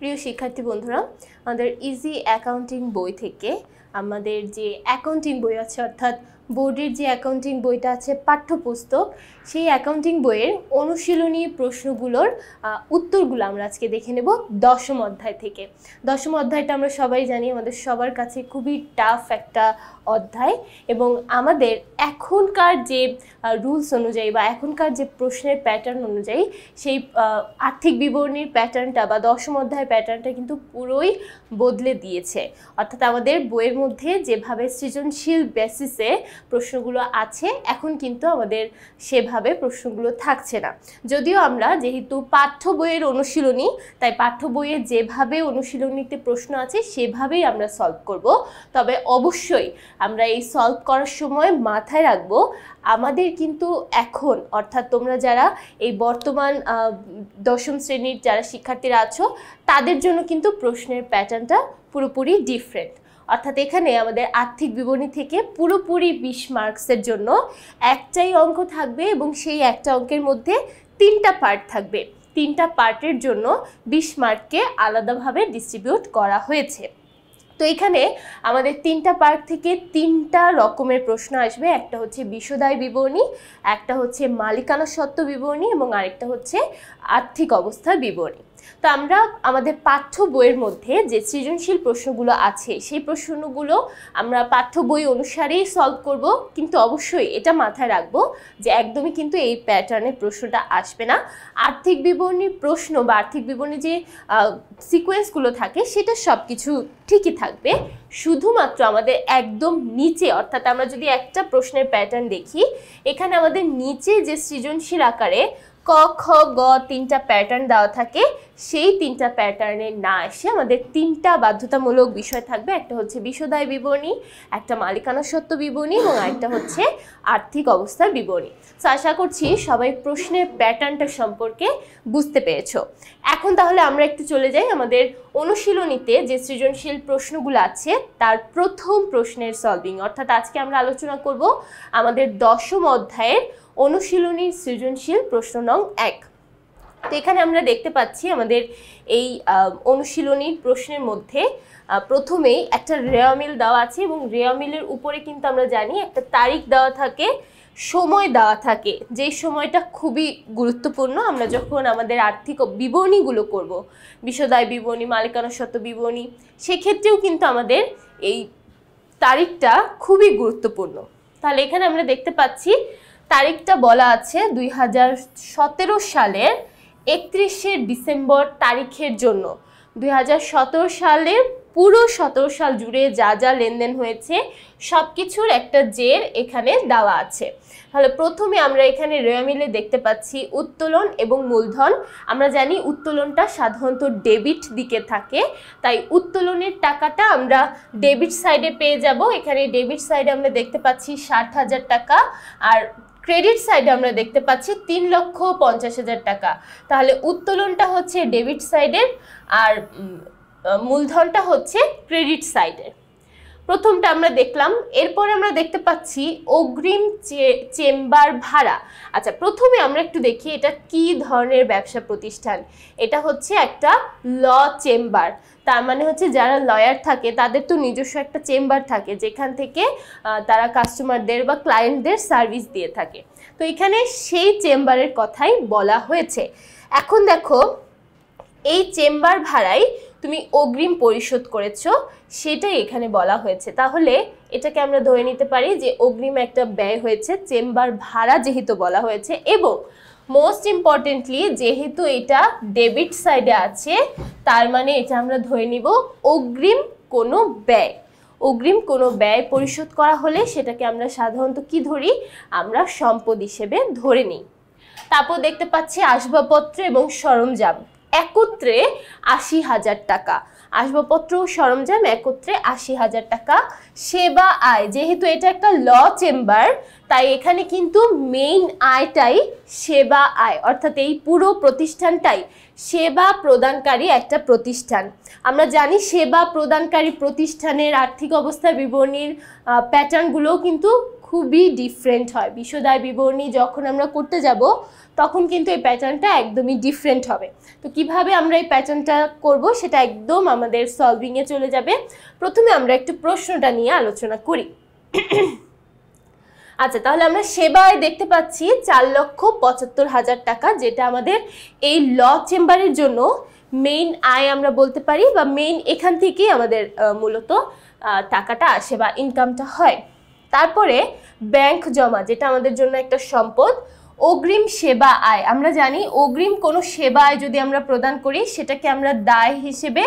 প্রিয় শিক্ষার্থী বন্ধুরা, আমাদের ইজি অ্যাকাউন্টিং বই থেকে আমাদের যে অ্যাকাউন্টিং বই আছে, অর্থাৎ বোর্ডের যে অ্যাকাউন্টিং বইটা আছে পাঠ্যপুস্তক, সেই অ্যাকাউন্টিং বইয়ের অনুশীলনী প্রশ্নগুলোর উত্তরগুলো আমরা আজকে দেখে নেব দশম অধ্যায় থেকে। দশম অধ্যায়টা আমরা সবাই জানি আমাদের সবার কাছে খুবই টাফ একটা অধ্যায়, এবং আমাদের এখনকার যে রুলস অনুযায়ী বা এখনকার যে প্রশ্নের প্যাটার্ন অনুযায়ী সেই আর্থিক বিবরণীর প্যাটার্নটা বা দশম অধ্যায়ের প্যাটার্নটা কিন্তু পুরোই বদলে দিয়েছে। অর্থাৎ আমাদের বইয়ের মধ্যে যেভাবে সৃজনশীল বেসিসে প্রশ্নগুলো আছে, এখন কিন্তু আমাদের সেভাবে প্রশ্নগুলো থাকছে না। যদিও আমরা যেহেতু পাঠ্য বইয়ের অনুশীলনী, তাই পাঠ্য বইয়ে যেভাবে অনুশীলনীতে প্রশ্ন আছে সেভাবেই আমরা সলভ করব। তবে অবশ্যই আমরা এই সলভ করার সময় মাথায় রাখবো আমাদের কিন্তু এখন, অর্থাৎ তোমরা যারা এই বর্তমান দশম শ্রেণীর যারা শিক্ষার্থীরা আছো, তাদের জন্য কিন্তু প্রশ্নের প্যাটার্নটা পুরোপুরি ডিফারেন্ট। অর্থাৎ এখানে আমাদের আর্থিক বিবরণী থেকে পুরোপুরি 20 মার্কসের জন্য একটাই অঙ্ক থাকবে, এবং সেই একটা অঙ্কের মধ্যে 3টা পার্ট থাকবে। 3টা পার্টের জন্য 20 মার্ককে আলাদাভাবে ডিস্ট্রিবিউট করা হয়েছে। তো এখানে আমাদের 3টা পার্ট থেকে 3টা রকমের প্রশ্ন আসবে। একটা হচ্ছে বিষদায় বিবরণী, একটা হচ্ছে মালিকানা সত্ত্ব বিবরণী, এবং আরেকটা হচ্ছে আর্থিক অবস্থার বিবরণী। তো আমরা আমাদের পাঠ্য বইয়ের মধ্যে যে সৃজনশীল প্রশ্নগুলো আছে সেই প্রশ্নগুলো আমরা পাঠ্য বই অনুসারেই সলভ করব, কিন্তু অবশ্যই এটা মাথায় রাখবো যে একদমই কিন্তু এই প্যাটার্নের প্রশ্নটা আসবে না। আর্থিক বিবরণীর প্রশ্ন বা আর্থিক বিবরণী যে সিকোয়েন্সগুলো থাকে সেটা সব কিছু ঠিকই থাকবে, শুধুমাত্র আমাদের একদম নিচে, অর্থাৎ আমরা যদি একটা প্রশ্নের প্যাটার্ন দেখি, এখানে আমাদের নিচে যে সৃজনশীল আকারে ক, খ, গ 3টা প্যাটার্ন দেওয়া থাকে, সেই 3টা প্যাটার্নে না এসে আমাদের 3টা বাধ্যতামূলক বিষয় থাকবে। একটা হচ্ছে বিষদায় বিবরণী, একটা মালিকানা সত্ত্ব বিবরণী, এবং আরেকটা হচ্ছে আর্থিক অবস্থার বিবরণী। তো আশা করছি সবাই প্রশ্নের প্যাটার্নটা সম্পর্কে বুঝতে পেরেছো। এখন তাহলে আমরা একটু চলে যাই আমাদের অনুশীলনীতে যে সৃজনশীল প্রশ্নগুলো আছে তার প্রথম প্রশ্নের সলভিং। অর্থাৎ আজকে আমরা আলোচনা করব আমাদের দশম অধ্যায়ের অনুশীলনীর সৃজনশীল প্রশ্ন নং 1। তো এখানে আমরা দেখতে পাচ্ছি আমাদের এই অনুশীলনীর প্রশ্নের মধ্যে প্রথমেই একটা রেওয়ামিল দেওয়া আছে, এবং রেওয়ামিলের উপরে কিন্তু আমরা জানি একটা তারিখ দেওয়া থাকে, সময় দেওয়া থাকে, যেই সময়টা খুবই গুরুত্বপূর্ণ। আমরা যখন আমাদের আর্থিক বিবরণীগুলো করব, বিষদায় বিবরণী, মালিকানা সত্ত্ব বিবরণী, সেক্ষেত্রেও কিন্তু আমাদের এই তারিখটা খুবই গুরুত্বপূর্ণ। তাহলে এখানে আমরা দেখতে পাচ্ছি তারিখটা বলা আছে 2017 সালের 31শে ডিসেম্বর তারিখের জন্য। 2017 সালের পুরো 17 সাল জুড়ে যা যা লেনদেন হয়েছে সব কিছুর একটা জের এখানে দেওয়া আছে। তাহলে প্রথমে আমরা এখানে রেওয়ামিলে দেখতে পাচ্ছি উত্তোলন এবং মূলধন। আমরা জানি উত্তোলনটা সাধারণত ডেবিট দিকে থাকে, তাই উত্তোলনের টাকাটা আমরা ডেবিট সাইডে পেয়ে যাব। এখানে ডেবিট সাইডে আমরা দেখতে পাচ্ছি 60,000 টাকা, আর ক্রেডিট সাইডে আমরা দেখতে পাচ্ছি 3,50,000 টাকা। তাহলে উত্তোলনটা হচ্ছে ডেবিট সাইডের, আর মূলধনটা হচ্ছে ক্রেডিট সাইডের। প্রথমটা আমরা দেখলাম। এরপরে আমরা দেখতে পাচ্ছি অগ্রিম চেম্বার ভাড়া। আচ্ছা, প্রথমে আমরা একটু দেখি এটা কি ধরনের ব্যবসা প্রতিষ্ঠান। এটা হচ্ছে একটা ল চেম্বার। তার মানে হচ্ছে যারা লয়ার থাকে তাদের তো নিজস্ব একটা চেম্বার থাকে, যেখান থেকে তারা কাস্টমারদের বা ক্লায়েন্টদের সার্ভিস দিয়ে থাকে। তো এখানে সেই চেম্বারের কথাই বলা হয়েছে। এখন দেখো, এই চেম্বার ভাড়াই তুমি অগ্রিম পরিশোধ করেছো, সেটাই এখানে বলা হয়েছে। তাহলে এটাকে আমরা ধরে নিতে পারি যে অগ্রিম একটা ব্যয় হয়েছে, চেম্বার ভাড়া যেহেতু বলা হয়েছে, এবং মোস্ট ইম্পর্টেন্টলি যেহেতু এটা ডেবিট সাইডে আছে, তার মানে এটা আমরা ধরে নিব অগ্রিম কোনো ব্যয়। অগ্রিম কোনো ব্যয় পরিশোধ করা হলে সেটাকে আমরা সাধারণত কি ধরি, আমরা সম্পদ হিসেবে ধরে নিই। তারপর দেখতে পাচ্ছি আসবাবপত্র এবং সরঞ্জাম একত্রে 80,000 টাকা। আসবাবপত্র ও সরঞ্জাম একত্রে 80,000 টাকা। সেবা আয়, যেহেতু এটা একটা ল চেম্বার, তাই এখানে কিন্তু মেইন আয়টাই সেবা আয়, অর্থাৎ এই পুরো প্রতিষ্ঠানটাই সেবা প্রদানকারী একটা প্রতিষ্ঠান। আমরা জানি সেবা প্রদানকারী প্রতিষ্ঠানের আর্থিক অবস্থা বিবরণীর প্যাটার্নগুলোও কিন্তু খুবই ডিফারেন্ট হয়। বিশদ বিবরণী যখন আমরা করতে যাব তখন কিন্তু এই প্যাটার্নটা একদমই ডিফারেন্ট হবে। তো কিভাবে আমরা এই প্যাটার্নটা করব সেটা একদম আমাদের সলভিংয়ে চলে যাবে। প্রথমে আমরা একটু প্রশ্নটা নিয়ে আলোচনা করি। আচ্ছা, তাহলে আমরা সেবায় দেখতে পাচ্ছি 4,75,000 টাকা, যেটা আমাদের এই ল চেম্বারের জন্য মেইন আয় আমরা বলতে পারি, বা মেইন এখান থেকেই আমাদের মূলত টাকাটা আসে বা ইনকামটা হয়। তারপরে ব্যাংক জমা, যেটা আমাদের জন্য একটা সম্পদ। অগ্রিম সেবা আয়, আমরা জানি অগ্রিম কোনো সেবা আয় যদি আমরা প্রদান করি সেটাকে আমরা দায় হিসেবে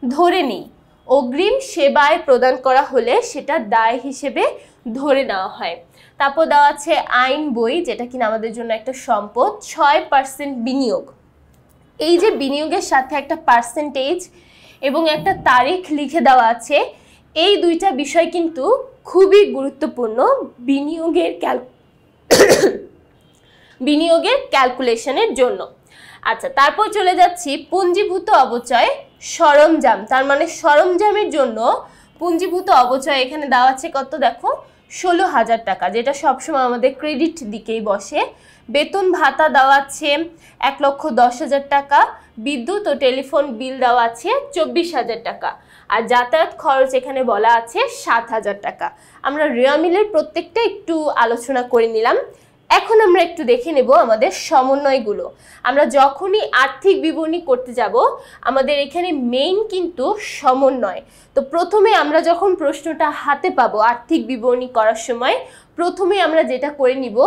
ধরে নিই। অগ্রিম সেবায় প্রদান করা হলে সেটা দায় হিসেবে ধরে নেওয়া হয়। তারপর দেওয়া আছে আইন বই, যেটা কিনা আমাদের জন্য একটা সম্পদ। 6% বিনিয়োগ, এই যে বিনিয়োগের সাথে একটা পার্সেন্টেজ এবং একটা তারিখ লিখে দেওয়া আছে, এই দুইটা বিষয় কিন্তু খুবই গুরুত্বপূর্ণ বিনিয়োগের ক্যালকুলেশনের জন্য। আচ্ছা, তারপর চলে যাচ্ছি পুঞ্জীভূত অবচয় সরঞ্জাম, তার মানে সরঞ্জামের জন্য পুঞ্জীভূত অবচয় এখানে দেওয়া আছে কত, দেখো 16,000 টাকা, যেটা সবসময় আমাদের ক্রেডিট দিকেই বসে। বেতন ভাতা দেওয়া আছে 1,10,000 টাকা। বিদ্যুৎ ও টেলিফোন বিল দেওয়া আছে 24,000 টাকা। আর যাতায়াত খরচ এখানে বলা আছে 7,000 টাকা। আমরা রেওয়া মিলের প্রত্যেকটা একটু আলোচনা করে নিলাম। এখন আমরা একটু দেখে নেব আমাদের সমন্বয়গুলো। আমরা যখনই আর্থিক বিবরণী করতে যাব আমাদের এখানে মেইন কিন্তু সমন্বয়। তো প্রথমে আমরা যখন প্রশ্নটা হাতে পাবো আর্থিক বিবরণী করার সময়, প্রথমে আমরা যেটা করে নিব,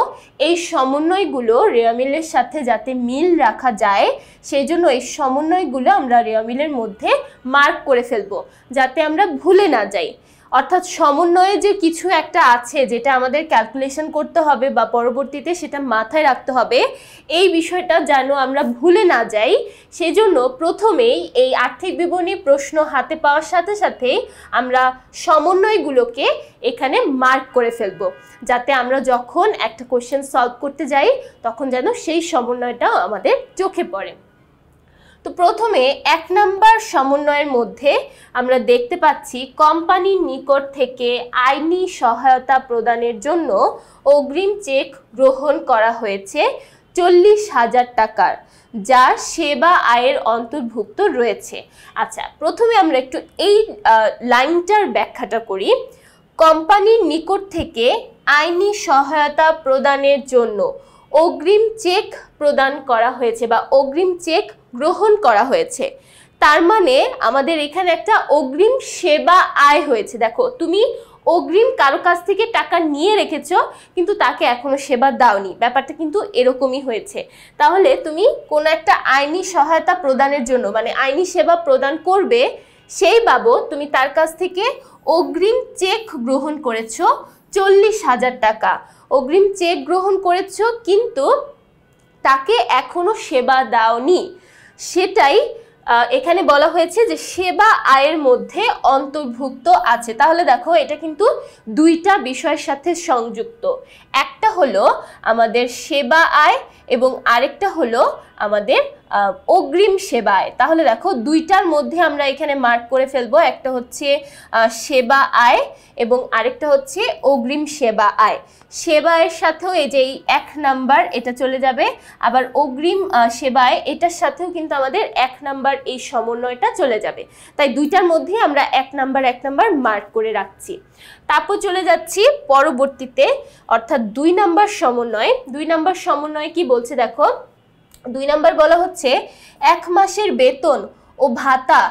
এই সমন্বয়গুলো রেওয়া মিলের সাথে যাতে মিল রাখা যায় সেই জন্য এই সমন্বয়গুলো আমরা রেওয়া মিলের মধ্যে মার্ক করে ফেলবো, যাতে আমরা ভুলে না যাই। অর্থাৎ সমন্বয়ে যে কিছু একটা আছে যেটা আমাদের ক্যালকুলেশন করতে হবে বা পরবর্তীতে সেটা মাথায় রাখতে হবে, এই বিষয়টা যেন আমরা ভুলে না যাই সেজন্য প্রথমেই এই আর্থিক বিবরণী প্রশ্ন হাতে পাওয়ার সাথে সাথে আমরা সমন্বয়গুলোকে এখানে মার্ক করে ফেলবো, যাতে আমরা যখন একটা কোশ্চেন সলভ করতে যাই তখন যেন সেই সমন্বয়টাও আমাদের চোখে পড়ে। তো প্রথমে 1 নাম্বার সমন্বয়ের মধ্যে আমরা দেখতে পাচ্ছি কোম্পানির নিকট থেকে আইনি সহায়তা প্রদানের জন্য অগ্রিম চেক গ্রহণ করা হয়েছে 40,000 টাকার, যা সেবা আয়ের অন্তর্ভুক্ত রয়েছে। আচ্ছা, প্রথমে আমরা একটু এই লাইনটার ব্যাখ্যাটা করি। কোম্পানির নিকট থেকে আইনি সহায়তা প্রদানের জন্য অগ্রিম চেক প্রদান করা হয়েছে বা অগ্রিম চেক গ্রহণ করা হয়েছে, তার মানে আমাদের এখানে একটা অগ্রিম সেবা আয় হয়েছে। দেখো, তুমি অগ্রিম কারো কাছ থেকে টাকা নিয়ে রেখেছো কিন্তু তাকে এখনো সেবা দাওনি, ব্যাপারটা কিন্তু এরকমই হয়েছে। তাহলে তুমি কোনো একটা আইনি সহায়তা প্রদানের জন্য মানে আইনি সেবা প্রদান করবে, সেই বাবদ তুমি তার কাছ থেকে অগ্রিম চেক গ্রহণ করেছো 40,000 টাকা। অগ্রিম চেক গ্রহণ করেছো কিন্তু তাকে এখনো সেবা দাওনি, সেটাই এখানে বলা হয়েছে যে সেবা আয়ের মধ্যে অন্তর্ভুক্ত আছে। তাহলে দেখো, এটা কিন্তু দুইটা বিষয়ের সাথে সংযুক্ত, একটা হলো আমাদের সেবা আয় এবং আরেকটা হলো আমাদের অগ্রিম সেবা আয়। তাহলে দেখো, দুইটার মধ্যে আমরা এখানে মার্ক করে ফেলবো, একটা হচ্ছে সেবা আয় এবং আরেকটা হচ্ছে অগ্রিম সেবা আয়। সেবা আয়ের সাথেও এই যে 1 নাম্বার এটা চলে যাবে, আবার অগ্রিম সেবা আয় এটার সাথেও কিন্তু আমাদের 1 নাম্বার এই সমন্বয়টা চলে যাবে। তাই দুইটার মধ্যে আমরা 1 নাম্বার মার্ক করে রাখছি। তারপর চলে যাচ্ছি পরবর্তীতে, অর্থাৎ 2 নাম্বার সমন্বয়। 2 নাম্বার সমন্বয় কি বলছে দেখো, 2 নাম্বার বলা হচ্ছে 1 মাসের বেতন ও ভাতা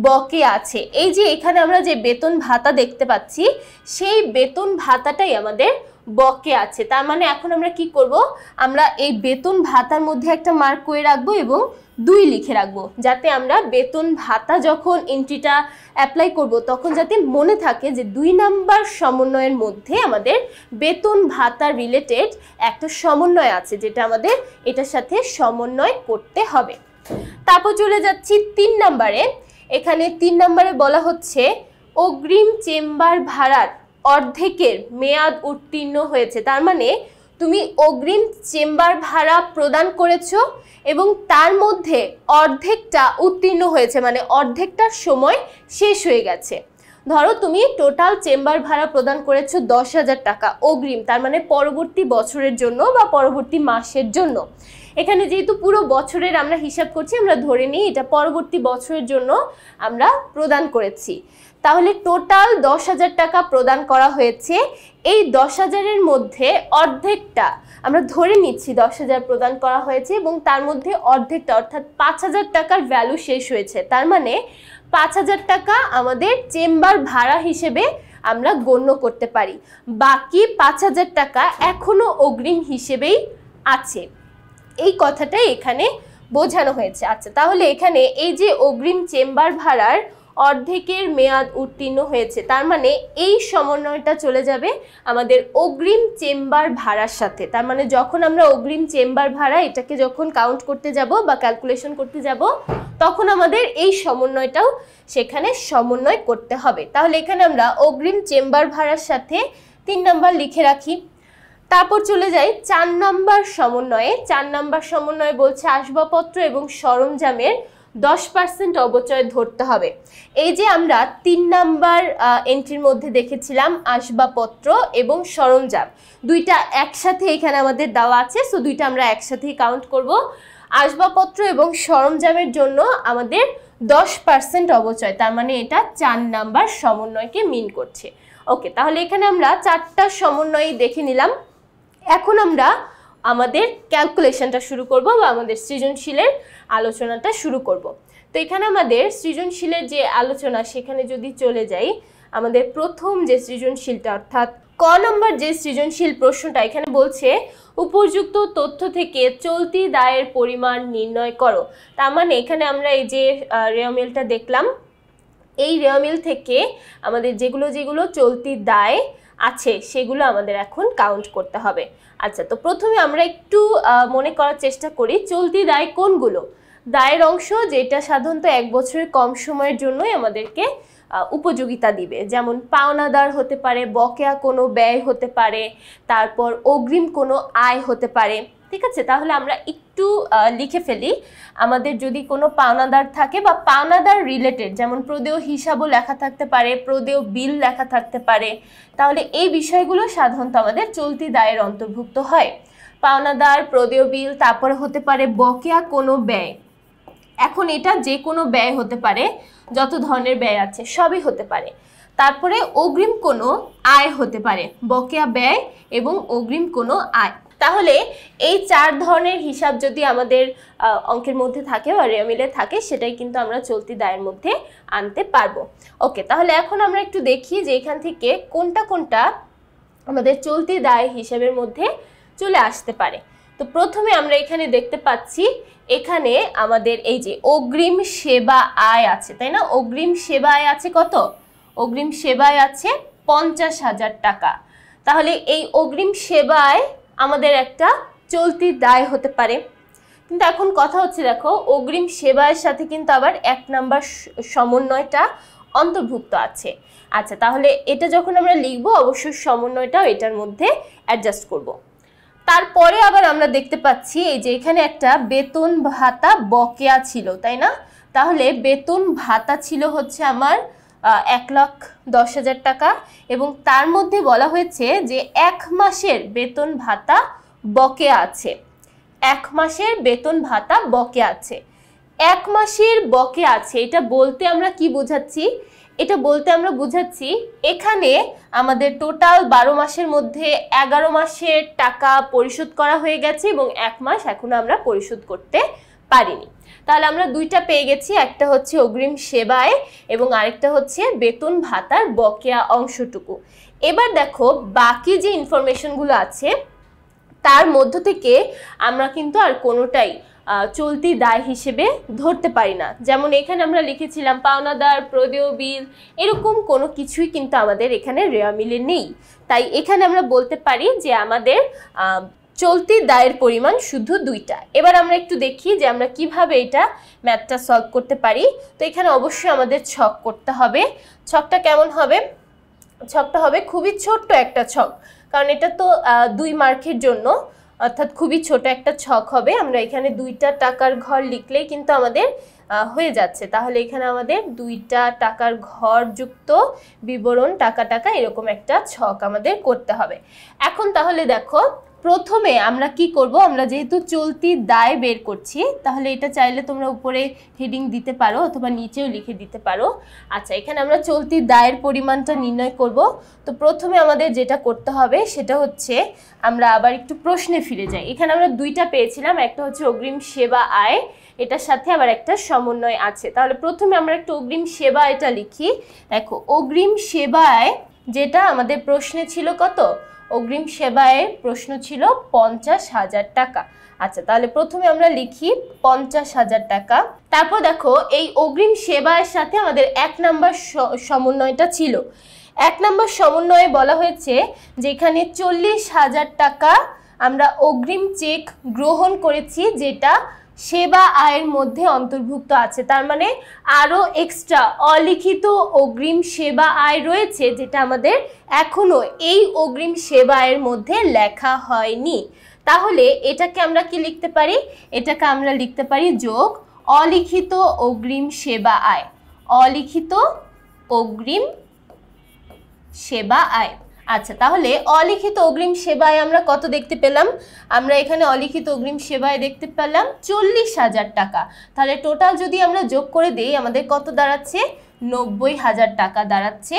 বকে আছে। এই যে এখানে আমরা যে বেতন ভাতা দেখতে পাচ্ছি সেই বেতন ভাতাটাই আমাদের বকে আছে। তার মানে এখন আমরা কি করব, আমরা এই বেতন ভাতার মধ্যে একটা মার্ক করে রাখবো এবং 2 লিখে রাখবো, যাতে আমরা বেতন ভাতা যখন এন্ট্রিটা অ্যাপ্লাই করব তখন যাতে মনে থাকে যে 2 নাম্বার সমন্বয়ের মধ্যে আমাদের বেতন ভাতা রিলেটেড একটা সমন্বয় আছে, যেটা আমাদের এটার সাথে সমন্বয় করতে হবে। তারপর চলে যাচ্ছি 3 নাম্বারে। এখানে 3 নাম্বারে বলা হচ্ছে অগ্রিম চেম্বার ভাড়ার অর্ধেকের মেয়াদ উত্তীর্ণ হয়েছে। তার মানে তুমি অগ্রিম চেম্বার ভাড়া প্রদান করেছো এবং তার মধ্যে অর্ধেকটা উত্তীর্ণ হয়েছে, মানে অর্ধেকটার সময় শেষ হয়ে গেছে। ধরো তুমি টোটাল চেম্বার ভাড়া প্রদান করেছো 10,000 টাকা অগ্রিম, তার মানে পরবর্তী বছরের জন্য বা পরবর্তী মাসের জন্য। এখানে যেহেতু পুরো বছরের আমরা হিসাব করছি, আমরা ধরে নিই এটা পরবর্তী বছরের জন্য আমরা প্রদান করেছি। তাহলে টোটাল 10,000 টাকা প্রদান করা হয়েছে। এই 10,000-এর মধ্যে অর্ধেকটা আমরা ধরে নিচ্ছি 10,000 প্রদান করা হয়েছে এবং তার মধ্যে অর্ধেকটা অর্থাৎ 5,000 টাকার ভ্যালু শেষ হয়েছে। তার মানে 5,000 টাকা আমাদের চেম্বার ভাড়া হিসেবে আমরা গণ্য করতে পারি। বাকি 5,000 টাকা এখনো অগ্রিম হিসেবেই আছে, এই কথাটাই এখানে বোঝানো হয়েছে। আচ্ছা, তাহলে এখানে এই যে অগ্রিম চেম্বার ভাড়ার অর্ধেকের মেয়াদ উত্তীর্ণ হয়েছে, তার মানে এই সমন্বয়টা চলে যাবে আমাদের অগ্রিম চেম্বার ভাড়ার সাথে। তার মানে যখন আমরা অগ্রিম চেম্বার ভাড়া এটাকে যখন কাউন্ট করতে যাব বা ক্যালকুলেশন করতে যাব, তখন আমাদের এই সমন্বয়টাও সেখানে সমন্বয় করতে হবে। তাহলে এখানে আমরা অগ্রিম চেম্বার ভাড়ার সাথে 3 নাম্বার লিখে রাখি। তারপর চলে যাই 4 নাম্বার সমন্বয়ে। 4 নাম্বার সমন্বয়ে বলছে আসবাবপত্র এবং সরঞ্জামের 10% অবচয় ধরতে হবে। এই যে আমরা 3 নাম্বার এন্ট্রির মধ্যে দেখেছিলাম আসবাবপত্র এবং সরঞ্জাম, দুইটা একসাথে এখানে আমাদের দেওয়া আছে, সো দুইটা আমরা একসাথেই কাউন্ট করব। আসবাবপত্র এবং সরঞ্জামের জন্য আমাদের 10% অবচয়, তার মানে এটা 4 নাম্বার সমন্বয়কে মিন করছে। ওকে, তাহলে এখানে আমরা 4টা সমন্বয় দেখে নিলাম। এখন আমরা আমাদের ক্যালকুলেশনটা শুরু করব বা আমাদের সৃজনশীলের আলোচনাটা শুরু করব। তো এখানে আমাদের সৃজনশীলের যে আলোচনা সেখানে যদি চলে যাই, আমাদের প্রথম যে সৃজনশীলটা অর্থাৎ ক নম্বর যে সৃজনশীল প্রশ্নটা, এখানে বলছে উপযুক্ত তথ্য থেকে চলতি দায়ের পরিমাণ নির্ণয় করো। তার মানে এখানে আমরা এই যে রেওমিলটা দেখলাম, এই রেওমিল থেকে আমাদের যেগুলো যেগুলো চলতি দায় আছে সেগুলো আমাদের এখন কাউন্ট করতে হবে। আচ্ছা, তো প্রথমে আমরা একটু মনে করার চেষ্টা করি চলতি দায় কোনগুলো। দায়ের অংশ যেটা সাধারণত 1 বছরের কম সময়ের জন্যই আমাদেরকে উপযোগিতা দিবে, যেমন পাওনাদার হতে পারে, বকেয়া কোনো ব্যয় হতে পারে, তারপর অগ্রিম কোনো আয় হতে পারে। ঠিক আছে, তাহলে আমরা একটু লিখে ফেলি। আমাদের যদি কোনো পাওনাদার থাকে বা পাওনাদার রিলেটেড, যেমন প্রদেয় হিসাবও লেখা থাকতে পারে, প্রদেয় বিল লেখা থাকতে পারে, তাহলে এই বিষয়গুলো সাধারণত আমাদের চলতি দায়ের অন্তর্ভুক্ত হয়। পাওনাদার, প্রদেয় বিল, তারপরে হতে পারে বকেয়া কোনো ব্যয়। এখন এটা যে কোনো ব্যয় হতে পারে, যত ধরনের ব্যয় আছে সবই হতে পারে। তারপরে অগ্রিম কোনো আয় হতে পারে, বকেয়া ব্যয় এবং অগ্রিম কোনো আয়। তাহলে এই 4 ধরনের হিসাব যদি আমাদের অঙ্কের মধ্যে থাকে বা রেওমিলে থাকে, সেটাই কিন্তু আমরা চলতি দায়ের মধ্যে আনতে পারবো। ওকে, তাহলে এখন আমরা একটু দেখি যে এখান থেকে কোনটা কোনটা আমাদের চলতি দায় হিসাবের মধ্যে চলে আসতে পারে। তো প্রথমে আমরা এখানে দেখতে পাচ্ছি এখানে আমাদের এই যে অগ্রিম সেবা আয় আছে, তাই না? অগ্রিম সেবা আয় আছে কত? অগ্রিম সেবা আয় আছে 50,000 টাকা। তাহলে এই অগ্রিম সেবা আয় আমাদের একটা চলতি দায় হতে পারে। কিন্তু এখন কথা হচ্ছে, দেখো অগ্রিম সেবায়ের সাথে কিন্তু আবার 1 নাম্বার সমন্বয়টা অন্তর্ভুক্ত আছে। আচ্ছা, তাহলে এটা যখন আমরা লিখব অবশ্যই সমন্বয়টাও এটার মধ্যে অ্যাডজাস্ট করব। তারপরে আবার আমরা দেখতে পাচ্ছি এই যে এখানে একটা বেতন ভাতা বকেয়া ছিল, তাই না? তাহলে বেতন ভাতা ছিল হচ্ছে আমার 1,10,000 টাকা এবং তার মধ্যে বলা হয়েছে যে 1 মাসের বেতন ভাতা বকেয়া আছে। 1 মাসের বেতন ভাতা বকেয়া আছে। 1 মাসের বকেয়া আছে, এটা বলতে আমরা কি বোঝাচ্ছি? এটা বলতে আমরা বোঝাচ্ছি এখানে আমাদের টোটাল 12 মাসের মধ্যে 11 মাসের টাকা পরিশোধ করা হয়ে গেছে এবং 1 মাস এখনো আমরা পরিশোধ করতে পারিনি। তাহলে আমরা দুইটা পেয়ে গেছি, একটা হচ্ছে অগ্রিম সেবায় এবং আরেকটা হচ্ছে বেতন ভাতার বকেয়া অংশটুকু। এবার দেখো বাকি যে ইনফরমেশনগুলো আছে তার মধ্য থেকে আমরা কিন্তু আর কোনোটাই চলতি দায় হিসেবে ধরতে পারি না। যেমন এখানে আমরা লিখেছিলাম পাওনাদার, প্রদেয় বিল, এরকম কোনো কিছুই কিন্তু আমাদের এখানে রেওমিলে নেই। তাই এখানে আমরা বলতে পারি যে আমাদের চলতি দায়ের পরিমাণ শুধু 2টা। এবার আমরা একটু দেখি যে আমরা কিভাবে এটা ম্যাথটা সলভ করতে পারি। তো এখানে অবশ্যই আমাদের ছক করতে হবে। ছকটা কেমন হবে? ছকটা হবে খুবই ছোট্ট একটা ছক, কারণ এটা তো 2 মার্কের জন্য, অর্থাৎ খুবই ছোট একটা ছক হবে। আমরা এখানে 2টা টাকার ঘর লিখলেই কিন্তু আমাদের হয়ে যাচ্ছে। তাহলে এখানে আমাদের 2টা টাকার ঘরযুক্ত বিবরণ টাকা টাকা এরকম একটা ছক আমাদের করতে হবে। এখন তাহলে দেখো প্রথমে আমরা কি করব, আমরা যেহেতু চলতি দায় বের করছি তাহলে এটা চাইলে তোমরা উপরে হেডিং দিতে পারো অথবা নিচেও লিখে দিতে পারো। আচ্ছা, এখানে আমরা চলতি দায়ের পরিমাণটা নির্ণয় করব। তো প্রথমে আমাদের যেটা করতে হবে সেটা হচ্ছে আমরা আবার একটু প্রশ্নে ফিরে যাই। এখানে আমরা 2টা পেয়েছিলাম, একটা হচ্ছে অগ্রিম সেবা আয়, এটার সাথে আবার একটা সমন্বয় আছে। তাহলে প্রথমে আমরা একটু অগ্রিম সেবা এটা লিখি। দেখো অগ্রিম সেবায় যেটা আমাদের প্রশ্নে ছিল কত, অগ্রিম সেবায় প্রশ্ন ছিল 50,000 টাকা। আচ্ছা, তাহলে প্রথমে আমরা লিখি 50,000 টাকা। তারপর দেখো এই অগ্রিম সেবায়ের সাথে আমাদের 1 নম্বর সমন্বয়টা ছিল। 1 নম্বর সমন্বয়ে বলা হয়েছে যে এখানে 40,000 টাকা আমরা অগ্রিম চেক গ্রহণ করেছি, যেটা সেবা আয়ের মধ্যে অন্তর্ভুক্ত আছে। তার মানে আরও এক্সট্রা অলিখিত অগ্রিম সেবা আয় রয়েছে, যেটা আমাদের এখনো এই অগ্রিম সেবা আয়ের মধ্যে লেখা হয়নি। তাহলে এটাকে আমরা কি লিখতে পারি, এটাকে আমরা লিখতে পারি যোগ অলিখিত অগ্রিম সেবা আয়, অলিখিত অগ্রিম সেবা আয়। আচ্ছা, তাহলে অলিখিত অগ্রিম সেবায় আমরা কত দেখতে পেলাম, আমরা এখানে অলিখিত অগ্রিম সেবায় দেখতে পেলাম 40,000 টাকা। তাহলে টোটাল যদি আমরা যোগ করে দিই আমাদের কত দাঁড়াচ্ছে, 90,000 টাকা দাঁড়াচ্ছে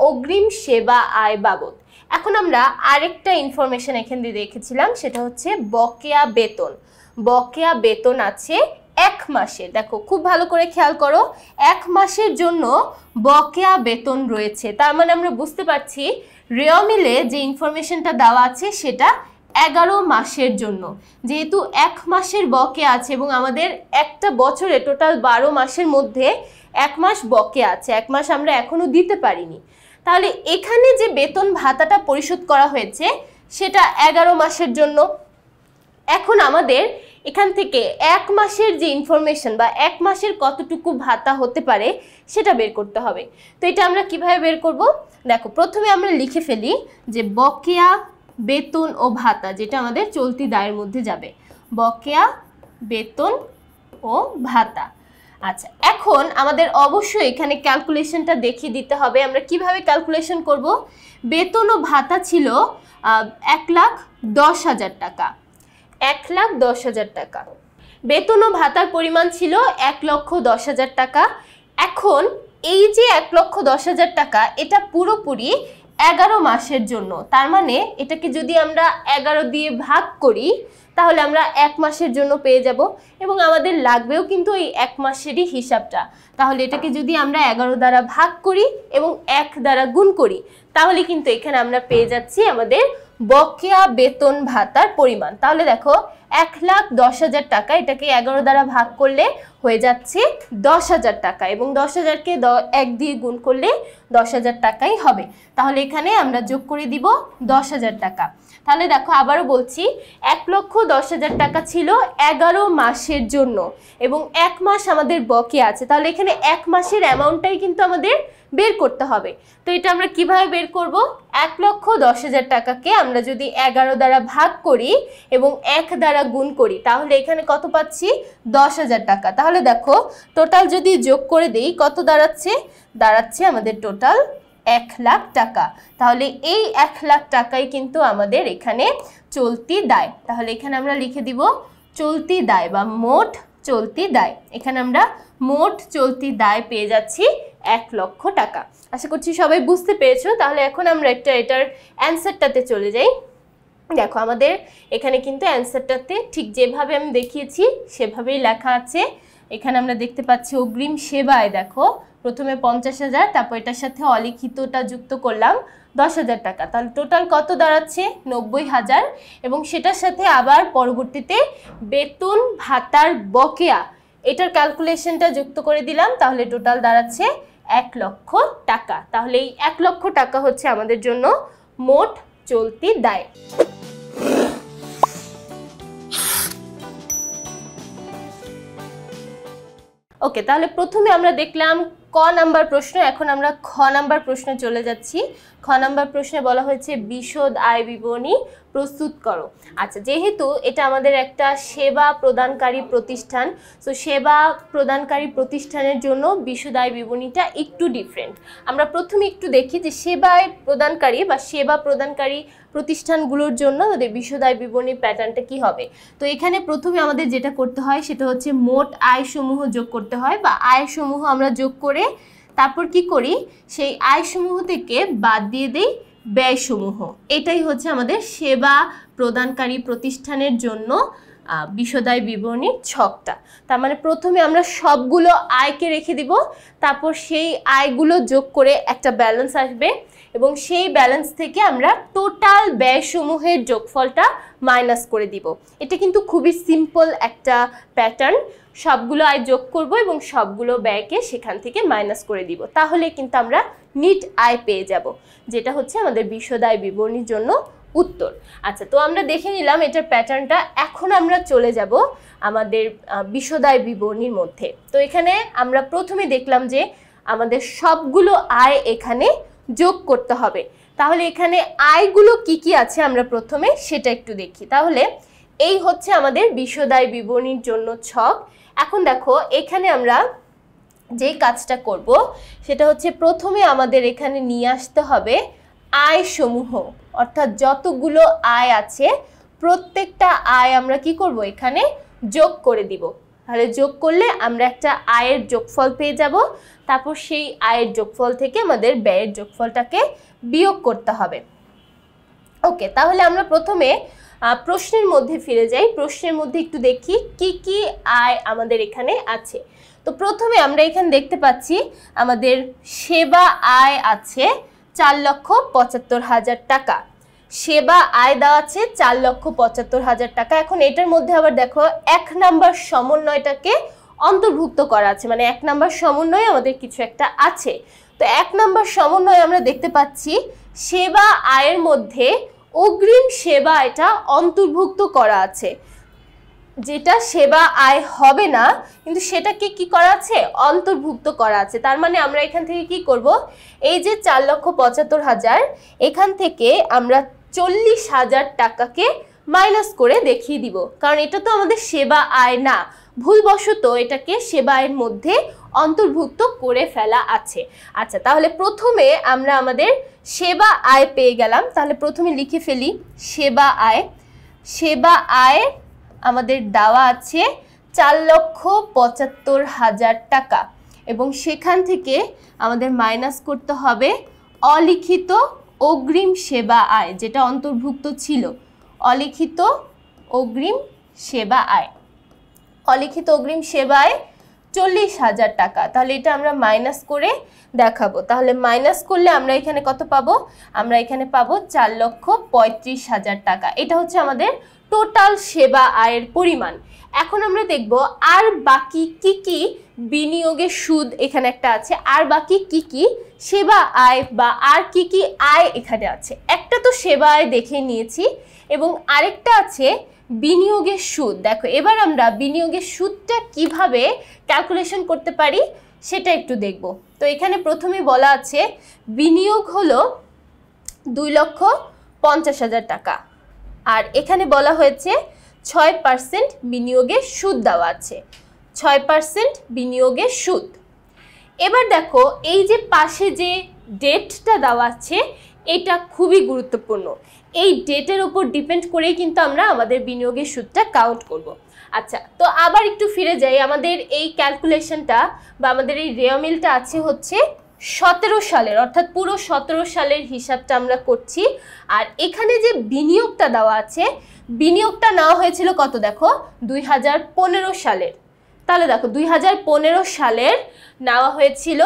অগ্রিম সেবা আয় বাবদ। এখন আমরা আরেকটা ইনফরমেশন এখানে দিয়ে রেখেছিলাম, সেটা হচ্ছে বকেয়া বেতন। বকেয়া বেতন আছে 1 মাসের। দেখো খুব ভালো করে খেয়াল করো, 1 মাসের জন্য বকেয়া বেতন রয়েছে। তার মানে আমরা বুঝতে পারছি রেওমিলে যে ইনফরমেশনটা দেওয়া আছে সেটা 11 মাসের জন্য। যেহেতু 1 মাসের বকেয়া আছে এবং আমাদের একটা বছরে টোটাল 12 মাসের মধ্যে 1 মাস বকেয়া আছে, 1 মাস আমরা এখনো দিতে পারিনি। তাহলে এখানে যে বেতন ভাতাটা পরিশোধ করা হয়েছে সেটা 11 মাসের জন্য। এখন আমাদের এখান থেকে 1 মাসের যে ইনফরমেশন বা 1 মাসের কতটুকু ভাতা হতে পারে সেটা বের করতে হবে। তো এটা আমরা কিভাবে বের করব, দেখো প্রথমে আমরা লিখে ফেলি যে বকেয়া বেতন ও ভাতা, যেটা আমাদের চলতি দায়ের মধ্যে যাবে, বকেয়া বেতন ও ভাতা। আচ্ছা, এখন আমাদের অবশ্যই এখানে ক্যালকুলেশনটা দেখিয়ে দিতে হবে। আমরা কিভাবে ক্যালকুলেশন করব, বেতন ও ভাতা ছিল 1,10,000 টাকা, 1,10,000 টাকা। বেতন ও ভাতার পরিমাণ ছিল 1,10,000 টাকা। এখন এই যে 1,10,000 টাকা এটা পুরোপুরি 11 মাসের জন্য। তার মানে এটাকে যদি আমরা 11 দিয়ে ভাগ করি তাহলে আমরা 1 মাসের জন্য পেয়ে যাব এবং আমাদের লাগবেও কিন্তু এই 1 মাসেরই হিসাবটা। তাহলে এটাকে যদি আমরা 11 দ্বারা ভাগ করি এবং 1 দ্বারা গুণ করি তাহলে কিন্তু এখানে আমরা পেয়ে যাচ্ছি আমাদের বকেয়া বেতন ভাতার পরিমাণ। তাহলে দেখো 1,10,000 টাকা, এটাকে 11 দ্বারা ভাগ করলে হয়ে যাচ্ছে 10,000 টাকা এবং 10,000কে 1 দিয়ে গুণ করলে 10,000 টাকাই হবে। তাহলে এখানে আমরা যোগ করে দিব 10,000 টাকা। তাহলে দেখো আবারও বলছি, 1,10,000 টাকা ছিল 11 মাসের জন্য এবং 1 মাস আমাদের বকেয়া আছে। তাহলে এখানে 1 মাসের অ্যামাউন্টটাই কিন্তু আমাদের বের করতে হবে। তো এটা আমরা কিভাবে বের করব, 1,10,000 টাকাকে আমরা যদি 11 দ্বারা ভাগ করি এবং 1 দ্বারা গুণ করি তাহলে এখানে কত পাচ্ছি, 10,000 টাকা। তাহলে দেখো টোটাল যদি যোগ করে দেই কত দাঁড়াচ্ছে, দাঁড়াচ্ছে আমাদের টোটাল 1,00,000 টাকা। তাহলে এই 1,00,000 টাকাই কিন্তু আমাদের এখানে চলতি দায়। তাহলে এখানে আমরা লিখে দিব চলতি দায় বা মোট চলতি দায়। এখানে আমরা মোট চলতি দায় পেয়ে যাচ্ছি 1,00,000 টাকা। আশা করছি সবাই বুঝতে পেরেছো। তাহলে এখন আমরা এটার অ্যান্সারটাতে চলে যাই। দেখো আমাদের এখানে কিন্তু অ্যান্সারটাতে ঠিক যেভাবে আমি দেখিয়েছি সেভাবেই লেখা আছে। এখানে আমরা দেখতে পাচ্ছি অগ্রিম সেবায় দেখো প্রথমে 50,000, তারপর এটার সাথে অলিখিতটা যুক্ত করলাম 10,000 টাকা। তাহলে টোটাল কত দাঁড়াচ্ছে, 90,000 এবং সেটার সাথে আবার পরবর্তীতে বেতন ভাতার বকেয়া এটার ক্যালকুলেশনটা যুক্ত করে দিলাম। তাহলে টোটাল দাঁড়াচ্ছে 1,00,000 টাকা। তাহলে এই 1,00,000 টাকা হচ্ছে আমাদের জন্য মোট চলতি দায়। ওকে, তাহলে প্রথমে আমরা দেখলাম ক নাম্বার প্রশ্ন। এখন আমরা খ নাম্বার প্রশ্নে চলে যাচ্ছি। খ নাম্বার প্রশ্নে বলা হয়েছে বিশদ আয় বিবরণী প্রস্তুত করো। আচ্ছা, যেহেতু এটা আমাদের একটা সেবা প্রদানকারী প্রতিষ্ঠান, তো সেবা প্রদানকারী প্রতিষ্ঠানের জন্য বিশদ বিবরণীটা একটু ডিফারেন্ট। আমরা প্রথমে একটু দেখি যে সেবা প্রদানকারী প্রতিষ্ঠানগুলোর জন্য আমাদের বিশদ বিবরণী প্যাটার্নটা কি হবে। তো এখানে প্রথমে আমাদের যেটা করতে হয় সেটা হচ্ছে মোট আয়সমূহ যোগ করতে হয়, বা আয়সমূহ আমরা যোগ করে তারপর কি করি, সেই আয়সমূহ থেকে বাদ দিয়ে দেই ব্যয়সমূহ। এটাই হচ্ছে আমাদের সেবা প্রদানকারী প্রতিষ্ঠানের জন্য বিশদায় বিবরণীর ছকটা। তার মানে প্রথমে আমরা সবগুলো আয়কে রেখে দিব, তারপর সেই আয়গুলো যোগ করে একটা ব্যালেন্স আসবে, এবং সেই ব্যালেন্স থেকে আমরা টোটাল ব্যয়সমূহের যোগফলটা মাইনাস করে দিব। এটা কিন্তু খুবই সিম্পল একটা প্যাটার্ন। সবগুলো আয় যোগ করব এবং সবগুলো ব্যয়কে সেখান থেকে মাইনাস করে দিব, তাহলে কিন্তু আমরা নিট আয় পেয়ে যাব, যেটা হচ্ছে আমাদের বিশদ আয় বিবরণীর জন্য উত্তর। আচ্ছা, তো আমরা দেখে নিলাম এটার প্যাটার্নটা। এখন আমরা চলে যাব আমাদের বিশদ আয় বিবরণীর মধ্যে। তো এখানে আমরা প্রথমে দেখলাম যে আমাদের সবগুলো আয় এখানে যোগ করতে হবে। তাহলে এখানে আয়গুলো কি কি আছে আমরা প্রথমে সেটা একটু দেখি। তাহলে এই হচ্ছে আমাদের বিশদ আয় বিবরণীর জন্য ছক। এখন দেখো এখানে আমরা যেই কাজটা করব সেটা হচ্ছে প্রথমে আমাদের এখানে নিয়ে আসতে হবে আয় সমূহ, অর্থাৎ যতগুলো আয় আছে প্রত্যেকটা আয় আমরা কি করব, এখানে যোগ করে দিব। তাহলে যোগ করলে আমরা একটা আয়ের যোগফল পেয়ে যাব, তারপর সেই আয়ের যোগফল থেকে আমাদের ব্যয়ের যোগফলটাকে বিয়োগ করতে হবে। ওকে, তাহলে আমরা প্রথমে প্রশ্নের মধ্যে ফিরে যাই। প্রশ্নের মধ্যে একটু দেখি কি কি আয় আমাদের এখানে আছে। তো প্রথমে আমরা এখানে দেখতে পাচ্ছি আমাদের সেবা আয় আছে 4,75,000 টাকা। সেবা আয় দেওয়া আছে 4,75,000 টাকা। এখন এটার মধ্যে আবার দেখো 1 নাম্বার সমন্বয়টাকে অন্তর্ভুক্ত করা আছে, মানে 1 নাম্বার সমন্বয়ে আমাদের কিছু একটা আছে। তো 1 নাম্বার সমন্বয়ে আমরা দেখতে পাচ্ছি সেবা আয়ের মধ্যে অগ্রিম সেবা আয়টা অন্তর্ভুক্ত করা আছে, যেটা সেবা আয় হবে না কিন্তু সেটাকে কি করা আছে, অন্তর্ভুক্ত করা আছে। তার মানে আমরা এখান থেকে কি করব, এই যে 4,75,000 এখান থেকে আমরা 40,000 টাকাকে মাইনাস করে দেখিয়ে দিব, কারণ এটা তো আমাদের সেবা আয় না, ভুলবশত এটাকে সেবা আয়ের মধ্যে অন্তর্ভুক্ত করে ফেলা আছে। আচ্ছা, তাহলে প্রথমে আমরা আমাদের সেবা আয় পেয়ে গেলাম। তাহলে প্রথমে লিখে ফেলি সেবা আয়। সেবা আয় আমাদের দেওয়া আছে 4,75,000 টাকা, এবং সেখান থেকে আমাদের মাইনাস করতে হবে অলিখিত অগ্রিম সেবা আয়, যেটা অন্তর্ভুক্ত ছিল অলিখিত অগ্রিম সেবা আয়। অলিখিত অগ্রিম সেবা আয় 40,000 টাকা। তাহলে এটা আমরা মাইনাস করে দেখাবো। তাহলে মাইনাস করলে আমরা এখানে কত পাবো, আমরা এখানে পাবো 4,35,000 টাকা। এটা হচ্ছে আমাদের টোটাল সেবা আয়ের পরিমাণ। এখন আমরা দেখব আর বাকি কি কি বিনিয়োগের সুদ এখানে একটা আছে, আর বাকি কি কি সেবা আয় বা আর কি কি আয় এখানে আছে। একটা তো সেবা আয় দেখে নিয়েছি এবং আরেকটা আছে বিনিয়োগের সুদ। দেখো এবার আমরা বিনিয়োগের সুদটা কিভাবে ক্যালকুলেশন করতে পারি সেটা একটু দেখব। তো এখানে প্রথমে বলা আছে বিনিয়োগ হলো 2,50,000 টাকা, আর এখানে বলা হয়েছে 6% বিনিয়োগের সুদ দেওয়া আছে, 6% বিনিয়োগের সুদ। এবার দেখো এই যে পাশে যে ডেটটা দেওয়া আছে এটা খুবই গুরুত্বপূর্ণ। এই ডেটের উপর ডিপেন্ড করেই কিন্তু আমরা আমাদের বিনিয়োগের সুদটা কাউন্ট করব। আচ্ছা, তো আবার একটু ফিরে যাই। আমাদের এই ক্যালকুলেশনটা বা আমাদের এই রেওমিলটা আছে হচ্ছে 17 সালের, অর্থাৎ পুরো 17 সালের হিসাবটা আমরা করছি। আর এখানে যে বিনিয়োগটা দেওয়া আছে, বিনিয়োগটা নেওয়া হয়েছিল কত, দেখো 2015 সালের। তাহলে দেখো 2015 সালের নেওয়া হয়েছিল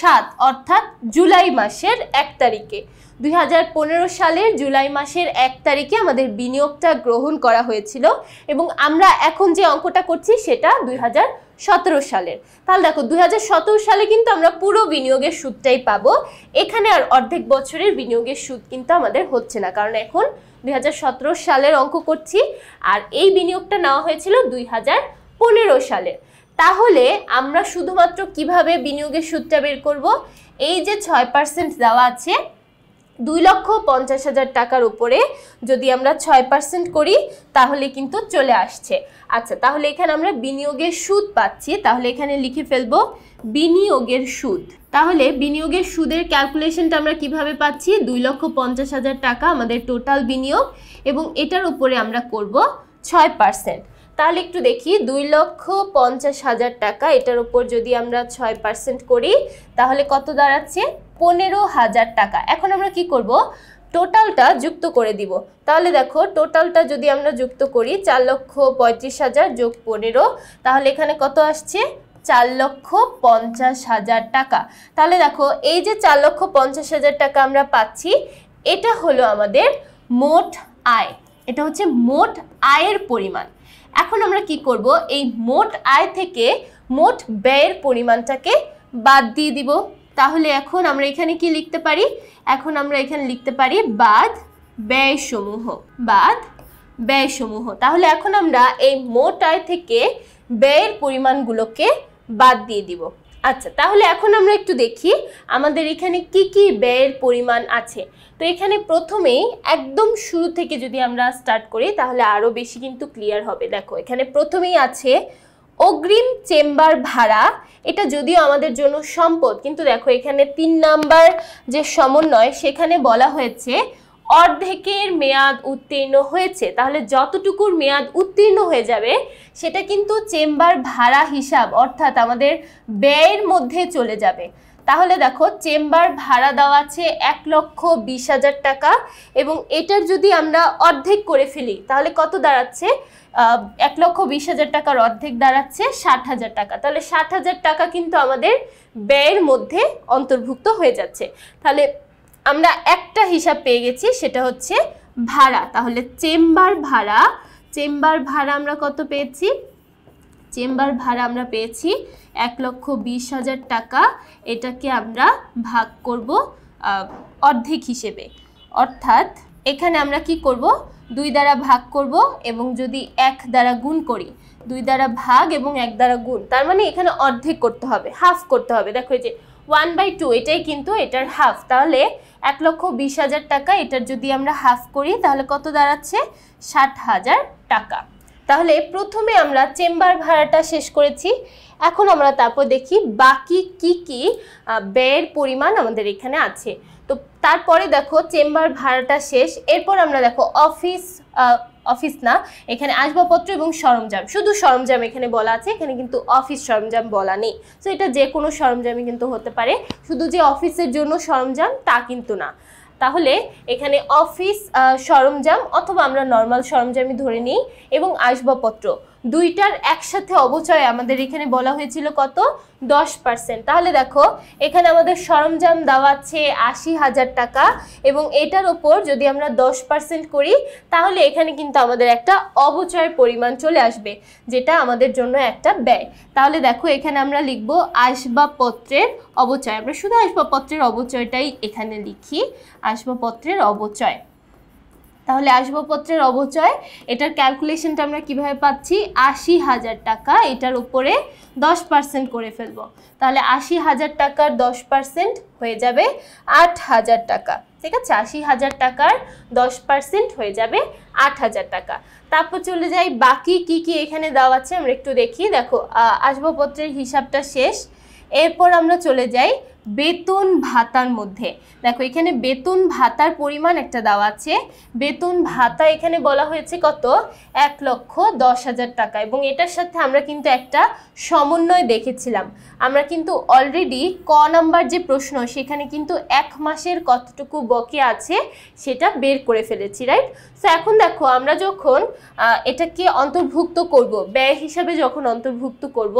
7, অর্থাৎ জুলাই মাসের 1 তারিখে। 2015 সালের জুলাই মাসের 1 তারিখে আমাদের বিনিয়োগটা গ্রহণ করা হয়েছিল, এবং আমরা এখন যে অঙ্কটা করছি সেটা 2017 সালের। তাহলে দেখো 2017 সালে কিন্তু আমরা পুরো বিনিয়োগের সুদটাই পাবো। এখানে আর অর্ধেক বছরের বিনিয়োগের সুদ কিন্তু আমাদের হচ্ছে না, কারণ এখন 2017 সালের অঙ্ক করছি, আর এই বিনিয়োগটা নেওয়া হয়েছিল 2015 সালের। তাহলে আমরা শুধুমাত্র কিভাবে বিনিয়োগের সুদটা বের করব, এই যে 6% দেওয়া আছে 2,50,000 টাকার উপরে যদি আমরা 6% করি তাহলে কিন্তু চলে আসছে। আচ্ছা, তাহলে এখানে আমরা বিনিয়োগের সুদ পাচ্ছি, তাহলে এখানে লিখে ফেলবো বিনিয়োগের সুদ। তাহলে বিনিয়োগের সুদের ক্যালকুলেশনটা আমরা কিভাবে পাচ্ছি? 2,50,000 টাকা আমাদের টোটাল বিনিয়োগ এবং এটার উপরে আমরা করব 6%। তাহলে একটু দেখি 2,50,000 টাকা, এটার উপর যদি আমরা 6% করি তাহলে কত দাঁড়াচ্ছে? 15,000 টাকা। এখন আমরা কি করব? টোটালটা যুক্ত করে দিব। তাহলে দেখো টোটালটা যদি আমরা যুক্ত করি 4,35,000 যোগ 15, তাহলে এখানে কত আসছে? 4,50,000 টাকা। তাহলে দেখো এই যে 4,50,000 টাকা আমরা পাচ্ছি, এটা হলো আমাদের মোট আয়, এটা হচ্ছে মোট আয়ের পরিমাণ। এখন আমরা কি করব? এই মোট আয় থেকে মোট ব্যয়ের পরিমাণটাকে বাদ দিয়ে দিব। তাহলে এখন আমরা এখানে কি লিখতে পারি? এখন আমরা এখানে লিখতে পারি বাদ ব্যয়সমূহ, বাদ ব্যয়সমূহ। তাহলে এখন আমরা এই মোট আয় থেকে ব্যয়ের পরিমাণগুলোকে বাদ দিয়ে দিব। আচ্ছা, তাহলে এখন আমরা একটু দেখি আমাদের এখানে কি কি ব্যয়ের পরিমাণ আছে। তো এখানে প্রথমেই একদম শুরু থেকে যদি আমরা স্টার্ট করি তাহলে আরও বেশি কিন্তু ক্লিয়ার হবে। দেখো এখানে প্রথমেই আছে অগ্রিম চেম্বার ভাড়া, এটা যদিও আমাদের জন্য সম্পদ, কিন্তু দেখো এখানে 3 নাম্বার যে সমন্বয় সেখানে বলা হয়েছে অর্ধেকের মেয়াদ উত্তীর্ণ হয়েছে। তাহলে যতটুকুর মেয়াদ উত্তীর্ণ হয়ে যাবে সেটা কিন্তু চেম্বার ভাড়া হিসাব অর্থাৎ আমাদের ব্যয়ের মধ্যে চলে যাবে। তাহলে দেখো চেম্বার ভাড়া দেওয়া আছে 1,20,000 টাকা এবং এটার যদি আমরা অর্ধেক করে ফেলি তাহলে কত দাঁড়াচ্ছে? 1,20,000 টাকার অর্ধেক দাঁড়াচ্ছে 60,000 টাকা। তাহলে 60,000 টাকা কিন্তু আমাদের ব্যয়ের মধ্যে অন্তর্ভুক্ত হয়ে যাচ্ছে। তাহলে আমরা একটা হিসাব পেয়ে গেছি, সেটা হচ্ছে ভাড়া। তাহলে চেম্বার ভাড়া আমরা কত পেয়েছি? চেম্বার ভাড়া আমরা পেয়েছি 1,20,000 টাকা। এটাকে আমরা ভাগ করব অর্ধেক হিসেবে, অর্থাৎ এখানে আমরা কি করব? 2 দ্বারা ভাগ করব এবং যদি 1 দ্বারা গুণ করি, 2 দ্বারা ভাগ এবং 1 দ্বারা গুণ, তার মানে এখানে অর্ধেক করতে হবে, হাফ করতে হবে। দেখো এই যে 1/2 এটাই কিন্তু এটার হাফ। তাহলে 1,20,000 টাকা, এটার যদি আমরা হাফ করি তাহলে কত দাঁড়াচ্ছে? 60,000 টাকা। তাহলে প্রথমে আমরা চেম্বার ভাড়াটা শেষ করেছি। এখন আমরা তারপর দেখি বাকি কি কি ব্যয়ের পরিমাণ আমাদের এখানে আছে। তো তারপরে দেখো চেম্বার ভাড়াটা শেষ, এরপর আমরা দেখো অফিস না, এখানে আসবাবপত্র এবং সরঞ্জাম, শুধু সরঞ্জাম এখানে বলা আছে, এখানে কিন্তু অফিস সরঞ্জাম বলা নেই। তো এটা যে কোনো সরঞ্জামই কিন্তু হতে পারে, শুধু যে অফিসের জন্য সরঞ্জাম তা কিন্তু না। তাহলে এখানে অফিস সরঞ্জাম অথবা আমরা নর্মাল সরঞ্জামই ধরে নিই এবং আসবাবপত্র দুইটার একসাথে অবচয় আমাদের এখানে বলা হয়েছিল কত? 10%। তাহলে দেখো এখানে আমাদের সরঞ্জাম দেওয়া আছে 80,000 টাকা এবং এটার ওপর যদি আমরা 10% করি তাহলে এখানে কিন্তু আমাদের একটা অবচয়ের পরিমাণ চলে আসবে, যেটা আমাদের জন্য একটা ব্যয়। তাহলে দেখো এখানে আমরা লিখব আসবাবপত্রের অবচয়। আমরা শুধু আসবাবপত্রের অবচয়টাই এখানে লিখি, আসবাবপত্রের অবচয়। তাহলে আসবাবপত্রের অবচয়, এটার ক্যালকুলেশনটা আমরা কিভাবে পাচ্ছি? 80,000 টাকা, এটার উপরে 10% করে ফেলবো। তাহলে 80,000 টাকার 10% হয়ে যাবে 8,000 টাকা। ঠিক আছে, 80,000 টাকার 10% হয়ে যাবে 8,000 টাকা। তারপর চলে যাই বাকি কি কি এখানে দেওয়া আছে আমরা একটু দেখি। দেখো আসবাবপত্রের হিসাবটা শেষ, এরপর আমরা চলে যাই বেতন ভাতার মধ্যে। দেখো এখানে বেতন ভাতার পরিমাণ একটা দেওয়া আছে। বেতন ভাতা এখানে বলা হয়েছে কত? 1,10,000 টাকা এবং এটার সাথে আমরা কিন্তু একটা সমন্বয় দেখেছিলাম। আমরা কিন্তু অলরেডি ক নাম্বার যে প্রশ্ন সেখানে কিন্তু 1 মাসের কতটুকু বকেয়া আছে সেটা বের করে ফেলেছি, রাইট? তো এখন দেখো আমরা যখন এটাকে অন্তর্ভুক্ত করব, ব্যয় হিসাবে যখন অন্তর্ভুক্ত করব,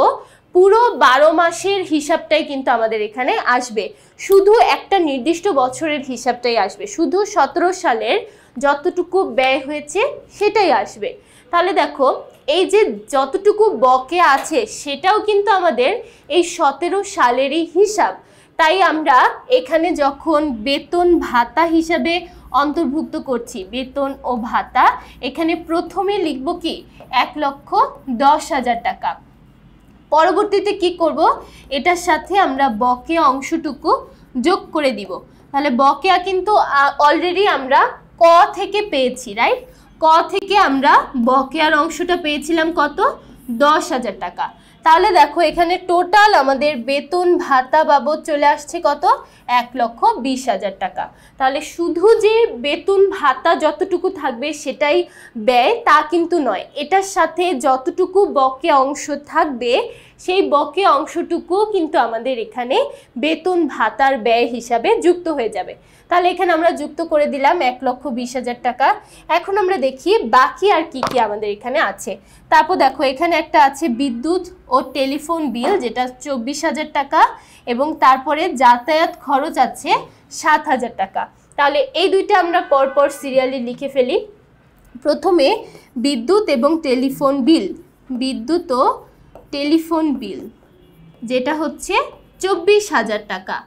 পুরো 12 মাসের হিসাবটাই কিন্তু আমাদের এখানে আসবে, শুধু একটা নির্দিষ্ট বছরের হিসাবটাই আসবে, শুধু 17 সালের যতটুকু ব্যয় হয়েছে সেটাই আসবে। তাহলে দেখো এই যে যতটুকু বকেয়া আছে সেটাও কিন্তু আমাদের এই 17 সালেরই হিসাব। তাই আমরা এখানে যখন বেতন ভাতা হিসাবে অন্তর্ভুক্ত করছি, বেতন ও ভাতা, এখানে প্রথমে লিখব কি? 1,10,000 টাকা। পরবর্তীতে কি করব? এটার সাথে আমরা বকেয়া অংশটুকু যোগ করে দিব। তাহলে বকেয়া কিন্তু অলরেডি আমরা ক থেকে পেয়েছি, রাইট? ক থেকে আমরা বকেয়ার অংশটা পেয়েছিলাম কত? 10,000 টাকা। তাহলে দেখো এখানে টোটাল আমাদের বেতন ভাতা বাবদ চলে আসছে কত? 1,20,000 টাকা। তাহলে শুধু যে বেতন ভাতা যতটুকু থাকবে সেটাই ব্যয় তা কিন্তু নয়, এটার সাথে যতটুকু বকেয়া অংশ থাকবে সেই বকেয়া অংশটুকু কিন্তু আমাদের এখানে বেতন ভাতার ব্যয় হিসাবে যুক্ত হয়ে যাবে। তাহলে এখানে আমরা যুক্ত করে দিলাম 1,20,000 টাকা। এখন আমরা দেখি বাকি আর কি কি আমাদের এখানে আছে। তারপর দেখো এখানে একটা আছে বিদ্যুৎ ও টেলিফোন বিল, যেটা 24,000 টাকা, এবং তারপরে যাতায়াত খরচ আছে 7,000 টাকা। তাহলে এই দুইটা আমরা পরপর সিরিয়ালি লিখে ফেলি। প্রথমে বিদ্যুৎ এবং টেলিফোন বিল, বিদ্যুৎ ও টেলিফোন বিল যেটা হচ্ছে 24,000 টাকা,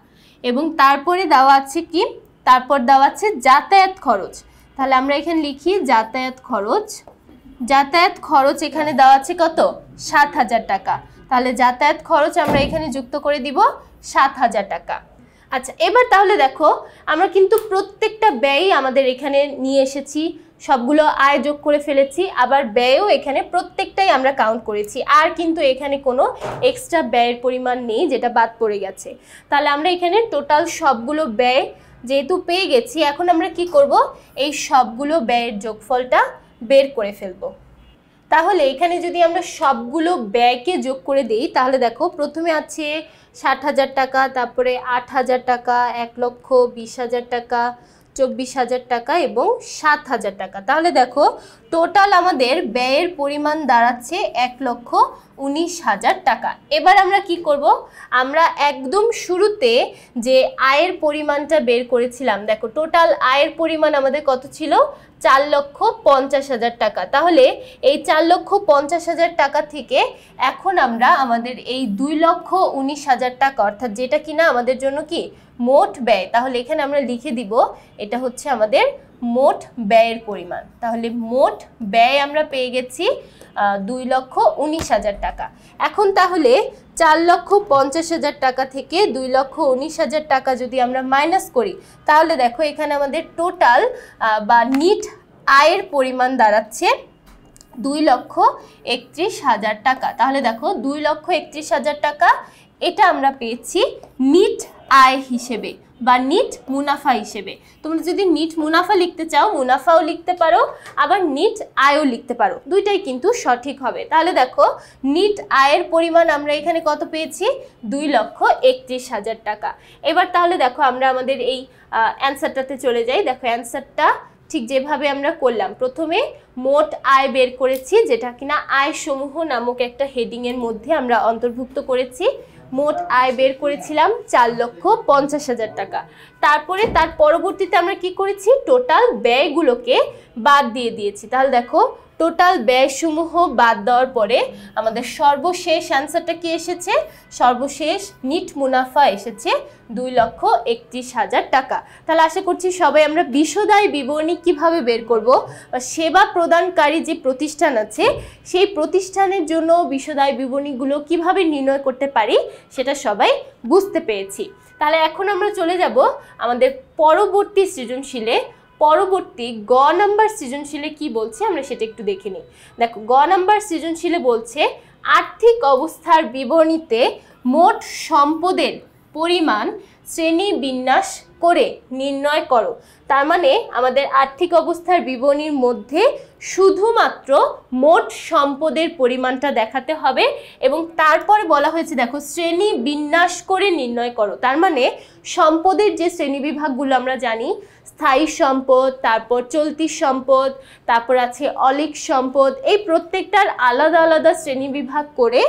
এবং তারপরে দেওয়া আছে কি? তারপর দেওয়া আছে যাতায়াত খরচ। তাহলে আমরা এখানে লিখি যাতায়াত খরচ। যাতায়াত খরচ এখানে দেওয়া আছে কত? 7,000 টাকা। তাহলে যাতায়াত খরচ আমরা এখানে যুক্ত করে দিব 7,000 টাকা। আচ্ছা, এবার তাহলে দেখো আমরা কিন্তু প্রত্যেকটা ব্যয় আমাদের এখানে নিয়ে এসেছি, সবগুলো আয় যোগ করে ফেলেছি, আবার ব্যয়ও এখানে প্রত্যেকটাই আমরা কাউন্ট করেছি, আর কিন্তু এখানে কোনো এক্সট্রা ব্যয়ের পরিমাণ নেই যেটা বাদ পড়ে গেছে। তাহলে আমরা এখানে টোটাল সবগুলো ব্যয় যেহেতু পেয়ে গেছি, এখন আমরা কি করব? এই সবগুলো ব্যয়ের যোগফলটা বের করে ফেলবো। তাহলে এখানে যদি আমরা সবগুলো ব্যয়কে যোগ করে দিই, তাহলে দেখো প্রথমে আছে 60,000 টাকা, তারপরে 8,000 টাকা, 1,20,000 টাকা, 24,000 টাকা এবং 7,000 টাকা। তাহলে দেখো টোটাল আমাদের ব্যয়ের পরিমাণ দাঁড়াচ্ছে 1,19,000 টাকা। এবার আমরা কি করব? আমরা একদম শুরুতে যে আয়ের পরিমাণটা বের করেছিলাম, দেখো টোটাল আয়ের পরিমাণ আমাদের কত ছিল? 4,50,000 টাকা। তাহলে এই 4,50,000 টাকা থেকে এখন আমরা আমাদের এই 2,19,000 টাকা, অর্থাৎ যেটা কিনা আমাদের জন্য কি মোট ব্যয়, তাহলে এখানে আমরা লিখে দিব এটা হচ্ছে আমাদের মোট ব্যয়ের পরিমাণ। তাহলে মোট ব্যয় আমরা পেয়ে গেছি 2,19,000 টাকা। এখন তাহলে 4,50,000 টাকা থেকে 2,19,000 টাকা যদি আমরা মাইনাস করি, তাহলে দেখো এখানে আমাদের টোটাল বা নিট আয়ের পরিমাণ দাঁড়াচ্ছে 2,31,000 টাকা। তাহলে দেখো 2,31,000 টাকা এটা আমরা পেয়েছি নিট আয় হিসেবে বা নিট মুনাফা হিসেবে। তোমরা যদি নিট মুনাফা লিখতে চাও, মুনাফাও লিখতে পারো, আবার নিট আয়ও লিখতে পারো, দুইটাই কিন্তু সঠিক হবে। তাহলে দেখো নিট আয়ের পরিমাণ আমরা এখানে কত পেয়েছি? 2,31,000 টাকা। এবার তাহলে দেখো আমরা আমাদের এই অ্যান্সারটাতে চলে যাই। দেখো অ্যান্সারটা ঠিক যেভাবে আমরা করলাম, প্রথমে মোট আয় বের করেছি, যেটা কিনা আয় সমূহ নামক একটা হেডিংয়ের মধ্যে আমরা অন্তর্ভুক্ত করেছি। মোট আয় বের করেছিলাম 4,50,000 টাকা। তারপরে তার পরবর্তীতে আমরা কি করেছি? টোটাল ব্যয়গুলোকে বাদ দিয়ে দিয়েছি। তাহলে দেখো টোটাল ব্যয়সমূহ বাদ দেওয়ার পরে আমাদের সর্বশেষ অ্যান্সারটা কি এসেছে? সর্বশেষ নিট মুনাফা এসেছে 2,31,000 টাকা। তাহলে আশা করছি সবাই আমরা বিশদায় বিবরণী কিভাবে বের করব, সেবা প্রদানকারী যে প্রতিষ্ঠান আছে সেই প্রতিষ্ঠানের জন্য বিশদায় বিবরণীগুলো কিভাবে নির্ণয় করতে পারি সেটা সবাই বুঝতে পেরেছি। তাহলে এখন আমরা চলে যাব আমাদের পরবর্তী সৃজনশীলে। পরবর্তী গ নাম্বার সৃজনশীলে কি বলছে আমরা সেটা একটু দেখে নিই। দেখো গ নাম্বার সৃজনশীলে বলছে আর্থিক অবস্থার বিবরণীতে মোট সম্পদের পরিমাণ শ্রেণী বিন্যাস করে নির্ণয় করো। তার মানে আমাদের আর্থিক অবস্থার বিবরণীর মধ্যে শুধুমাত্র মোট সম্পদের পরিমাণটা দেখাতে হবে, এবং তারপরে বলা হয়েছে দেখো শ্রেণী বিন্যাস করে নির্ণয় করো। তার মানে সম্পদের যে শ্রেণীবিভাগগুলো আমরা জানি, স্থায়ী সম্পদ, তারপর চলতি সম্পদ, তারপর আছে অলিক সম্পদ, এই প্রত্যেকটার আলাদা আলাদা শ্রেণীবিভাগ করে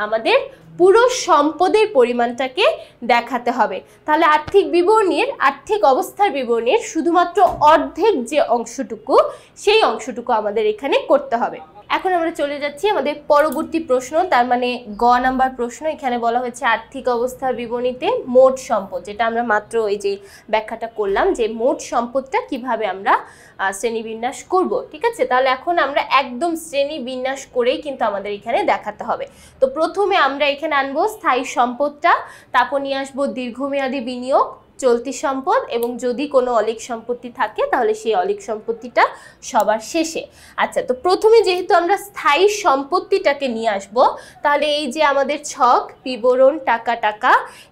আমাদের পুরো সম্পদের পরিমাণটাকে দেখাতে হবে। তাহলে আর্থিক বিবরণীর, আর্থিক অবস্থার বিবরণীর শুধুমাত্র অর্ধেক যে অংশটুকু, সেই অংশটুকু আমাদের এখানে করতে হবে। এখন আমরা চলে যাচ্ছি আমাদের পরবর্তী প্রশ্ন, তার মানে গ নাম্বার প্রশ্ন। এখানে বলা হয়েছে আর্থিক অবস্থার বিবরণীতে মোট সম্পদ, যেটা আমরা মাত্র এই যে ব্যাখ্যাটা করলাম যে মোট সম্পদটা কিভাবে আমরা শ্রেণীবিন্যাস করব। ঠিক আছে, তাহলে এখন আমরা একদম শ্রেণীবিন্যাস করেই কিন্তু আমাদের এখানে দেখাতে হবে। তো প্রথমে আমরা এখানে আনবো স্থায়ী সম্পদটা, তারপর নিয়ে আসবো দীর্ঘমেয়াদী বিনিয়োগ, চলতি সম্পদ, এবং যদি কোনো অলিক সম্পত্তি থাকে তাহলে সেই অলিক সম্পত্তিটা সবার শেষে। আচ্ছা, তো প্রথমে যেহেতু আমরা স্থায়ী সম্পত্তিটাকে নিয়ে আসব, তাহলে এই যে আমাদের ছক বিবরণ টাকা টাকা,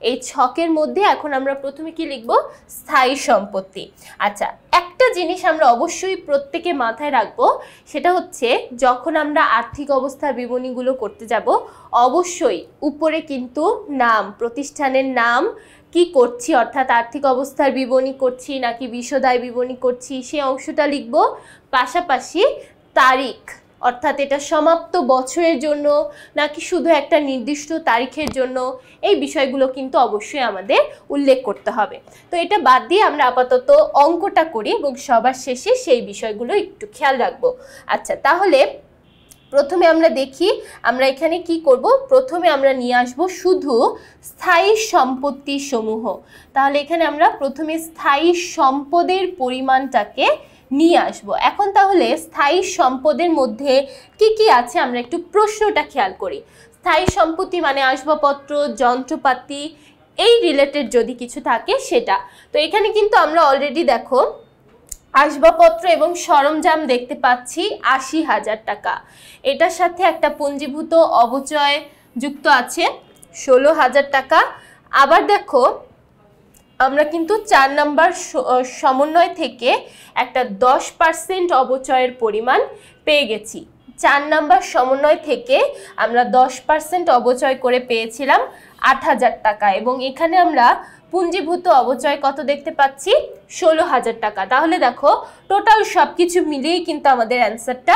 এই ছকের মধ্যে এখন আমরা প্রথমে কি লিখব? স্থায়ী সম্পত্তি। আচ্ছা, একটা জিনিস আমরা অবশ্যই প্রত্যেকে মাথায় রাখবো, সেটা হচ্ছে যখন আমরা আর্থিক অবস্থার বিবরণীগুলো করতে যাব, অবশ্যই উপরে কিন্তু নাম, প্রতিষ্ঠানের নাম, কি করছি অর্থাৎ আর্থিক অবস্থার বিবরণী করছি নাকি বিশদায় বিবরণী করছি সেই অংশটা লিখব। পাশাপাশি তারিখ, অর্থাৎ এটা সমাপ্ত বছরের জন্য নাকি শুধু একটা নির্দিষ্ট তারিখের জন্য, এই বিষয়গুলো কিন্তু অবশ্যই আমাদের উল্লেখ করতে হবে। তো এটা বাদ দিয়ে আমরা আপাতত অঙ্কটা করি এবং সবার শেষে সেই বিষয়গুলো একটু খেয়াল রাখবো। আচ্ছা, তাহলে প্রথমে আমরা দেখি আমরা এখানে কি করব। প্রথমে আমরা নিয়ে আসব শুধু স্থায়ী সম্পত্তি সমূহ। তাহলে এখানে আমরা প্রথমে স্থায়ী সম্পদের পরিমাণটাকে নিয়ে আসব। এখন তাহলে স্থায়ী সম্পদের মধ্যে কি কি আছে আমরা একটু প্রশ্নটা খেয়াল করি। স্থায়ী সম্পত্তি মানে আসবাবপত্র, যন্ত্রপাতি, এই রিলেটেড যদি কিছু থাকে সেটা। তো এখানে কিন্তু আমরা অলরেডি দেখো আসবাবপত্র এবং সরঞ্জাম দেখতে পাচ্ছি ৮০,০০০ টাকা। এটার সাথে একটা পুঞ্জীভূত অবচয় যুক্ত আছে ১৬,০০০ টাকা। আবার দেখো আমরা কিন্তু ৪ নম্বর সমন্বয় থেকে একটা 10% অবচয়ের পরিমাণ পেয়ে গেছি। ৪ নম্বর সমন্বয় থেকে আমরা 10% অবচয় করে পেয়েছিলাম ৮,০০০ টাকা, এবং এখানে আমরা পুঞ্জীভূত অবচয় কত দেখতে পাচ্ছি? ১৬,০০০ টাকা। তাহলে দেখো টোটাল সব কিছু মিলিয়েই কিন্তু আমাদের অ্যান্সারটা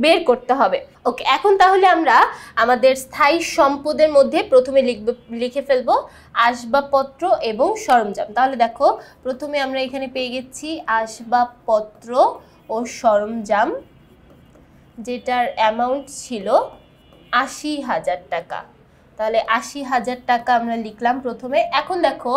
বের করতে হবে। ওকে, এখন তাহলে আমরা আমাদের স্থায়ী সম্পদের মধ্যে প্রথমে লিখে ফেলবো আসবাবপত্র এবং সরঞ্জাম। তাহলে দেখো প্রথমে আমরা এখানে পেয়ে গেছি আসবাবপত্র ও সরঞ্জাম, যেটার অ্যামাউন্ট ছিল ৮০,০০০ টাকা। তাহলে ৮০,০০০ টাকা আমরা লিখলাম প্রথমে। এখন দেখো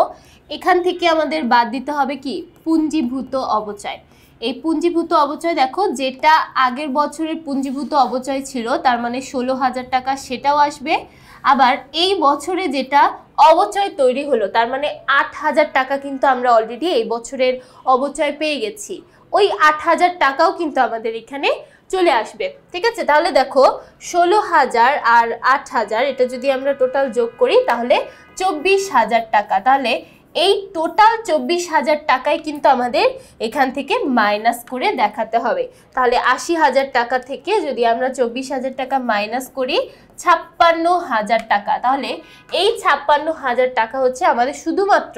এখান থেকে আমাদের বাদ দিতে হবে কি? পুঞ্জীভূত অবচয়। এই পুঞ্জীভূত অবচয় দেখো যেটা আগের বছরের পুঞ্জীভূত অবচয় ছিল, তার মানে ১৬,০০০ টাকা, সেটাও আসবে। আবার এই বছরে যেটা অবচয় তৈরি হলো, তার মানে ৮,০০০ টাকা কিন্তু আমরা অলরেডি এই বছরের অবচয় পেয়ে গেছি, ওই ৮,০০০ টাকাও কিন্তু আমাদের এখানে চলে আসবে। ঠিক আছে, তাহলে দেখো ১৬,০০০ আর ৮,০০০ এটা যদি আমরা টোটাল যোগ করি তাহলে ২৪,০০০ টাকা। তাহলে এই টোটাল ২৪,০০০ টাকায় কিন্তু আমাদের এখান থেকে মাইনাস করে দেখাতে হবে। তাহলে ৮০,০০০ টাকা থেকে যদি আমরা ২৪,০০০ টাকা মাইনাস করি ৫৬,০০০ টাকা, তাহলে এই ৫৬,০০০ টাকা হচ্ছে আমাদের শুধুমাত্র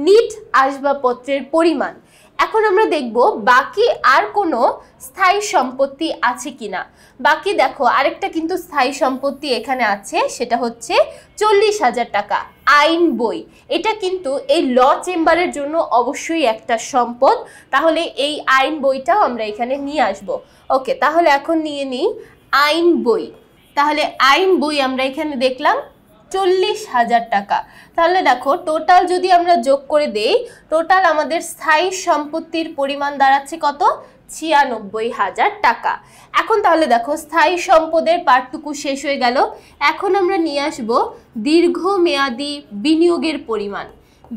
নিট আসবাবপত্রের পরিমাণ। এখন আমরা দেখব বাকি আর কোনো স্থায়ী সম্পত্তি আছে কিনা। বাকি দেখো আরেকটা কিন্তু স্থায়ী সম্পত্তি এখানে আছে, সেটা হচ্ছে ৪০,০০০ টাকা আইন বই। এটা কিন্তু এই ল চেম্বারের জন্য অবশ্যই একটা সম্পদ, তাহলে এই আইন বইটাও আমরা এখানে নিয়ে আসব। ওকে, তাহলে এখন নিয়ে নিই আইন বই। তাহলে আইন বই আমরা এখানে দেখলাম ৪০,০০০ টাকা। তাহলে দেখো টোটাল যদি আমরা যোগ করে দেই, টোটাল আমাদের স্থায়ী সম্পত্তির পরিমাণ দাঁড়াচ্ছে কত? ৯৬,০০০ টাকা। এখন তাহলে দেখো স্থায়ী সম্পদের পার্টটুকু শেষ হয়ে গেল। এখন আমরা নিয়ে আসব দীর্ঘমেয়াদী বিনিয়োগের পরিমাণ।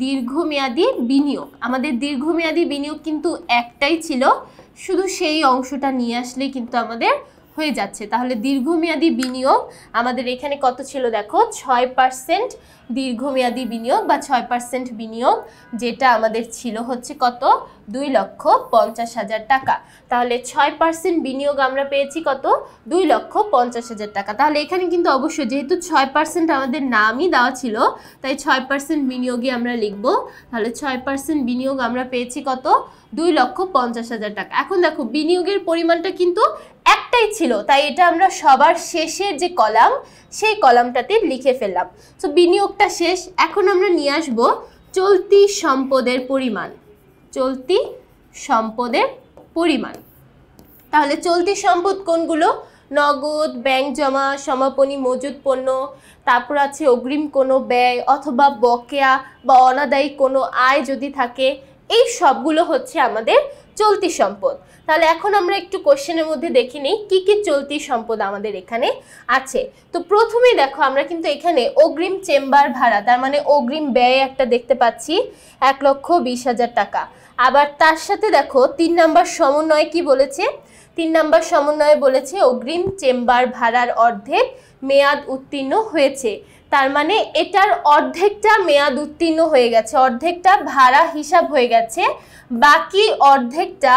দীর্ঘমেয়াদী বিনিয়োগ, আমাদের দীর্ঘমেয়াদী বিনিয়োগ কিন্তু একটাই ছিল, শুধু সেই অংশটা নিয়ে আসলেই কিন্তু আমাদের হয়ে যাচ্ছে। তাহলে দীর্ঘমেয়াদী বিনিয়োগ আমাদের এখানে কত ছিল দেখো ৬% দীর্ঘমেয়াদী বিনিয়োগ বা ৬% বিনিয়োগ, যেটা আমাদের ছিল হচ্ছে কত? ২,৫০,০০০ টাকা। তাহলে ৬% বিনিয়োগ আমরা পেয়েছি কত? ২,৫০,০০০ টাকা। তাহলে এখানে কিন্তু অবশ্যই যেহেতু ৬% আমাদের নামই দেওয়া ছিল, তাই ৬% বিনিয়োগই আমরা লিখব। তাহলে ৬% বিনিয়োগ আমরা পেয়েছি কত? ২,৫০,০০০ টাকা। এখন দেখো বিনিয়োগের পরিমাণটা কিন্তু একটাই ছিল, তাই এটা আমরা সবার শেষের যে কলাম সেই কলামটাতে লিখে ফেললাম। তো বিনিয়োগটা শেষ। এখন আমরা নিয়ে আসব চলতি সম্পদের পরিমাণ। চলতি সম্পদের পরিমাণ, তাহলে চলতি সম্পদ কোনগুলো? নগদ, ব্যাংক জমা, সমাপনী মজুদ পণ্য, তারপর আছে অগ্রিম কোনো ব্যয় অথবা বকেয়া বা অনাদায়ী কোনো আয় যদি থাকে, এই সবগুলো হচ্ছে আমাদের চলতি সম্পদ। তাহলে এখন আমরা একটু কোশ্চেনের মধ্যে দেখে নিই কি কি চলতি সম্পদ আমাদের এখানে আছে। তো প্রথমেই দেখো আমরা কিন্তু এখানে অগ্রিম চেম্বার ভাড়া, তার মানে অগ্রিম ব্যয় একটা দেখতে পাচ্ছি 1,20,000 টাকা। আবার তার সাথে দেখো 3 নাম্বার সমন্বয়ে কি বলেছে, 3 নাম্বার সমন্বয়ে বলেছে অগ্রিম চেম্বার ভাড়ার অর্ধেক মেয়াদ উত্তীর্ণ হয়েছে। তার মানে এটার অর্ধেকটা মেয়াদ উত্তীর্ণ হয়ে গেছে, অর্ধেকটা ভাড়া হিসাব হয়ে গেছে, বাকি অর্ধেকটা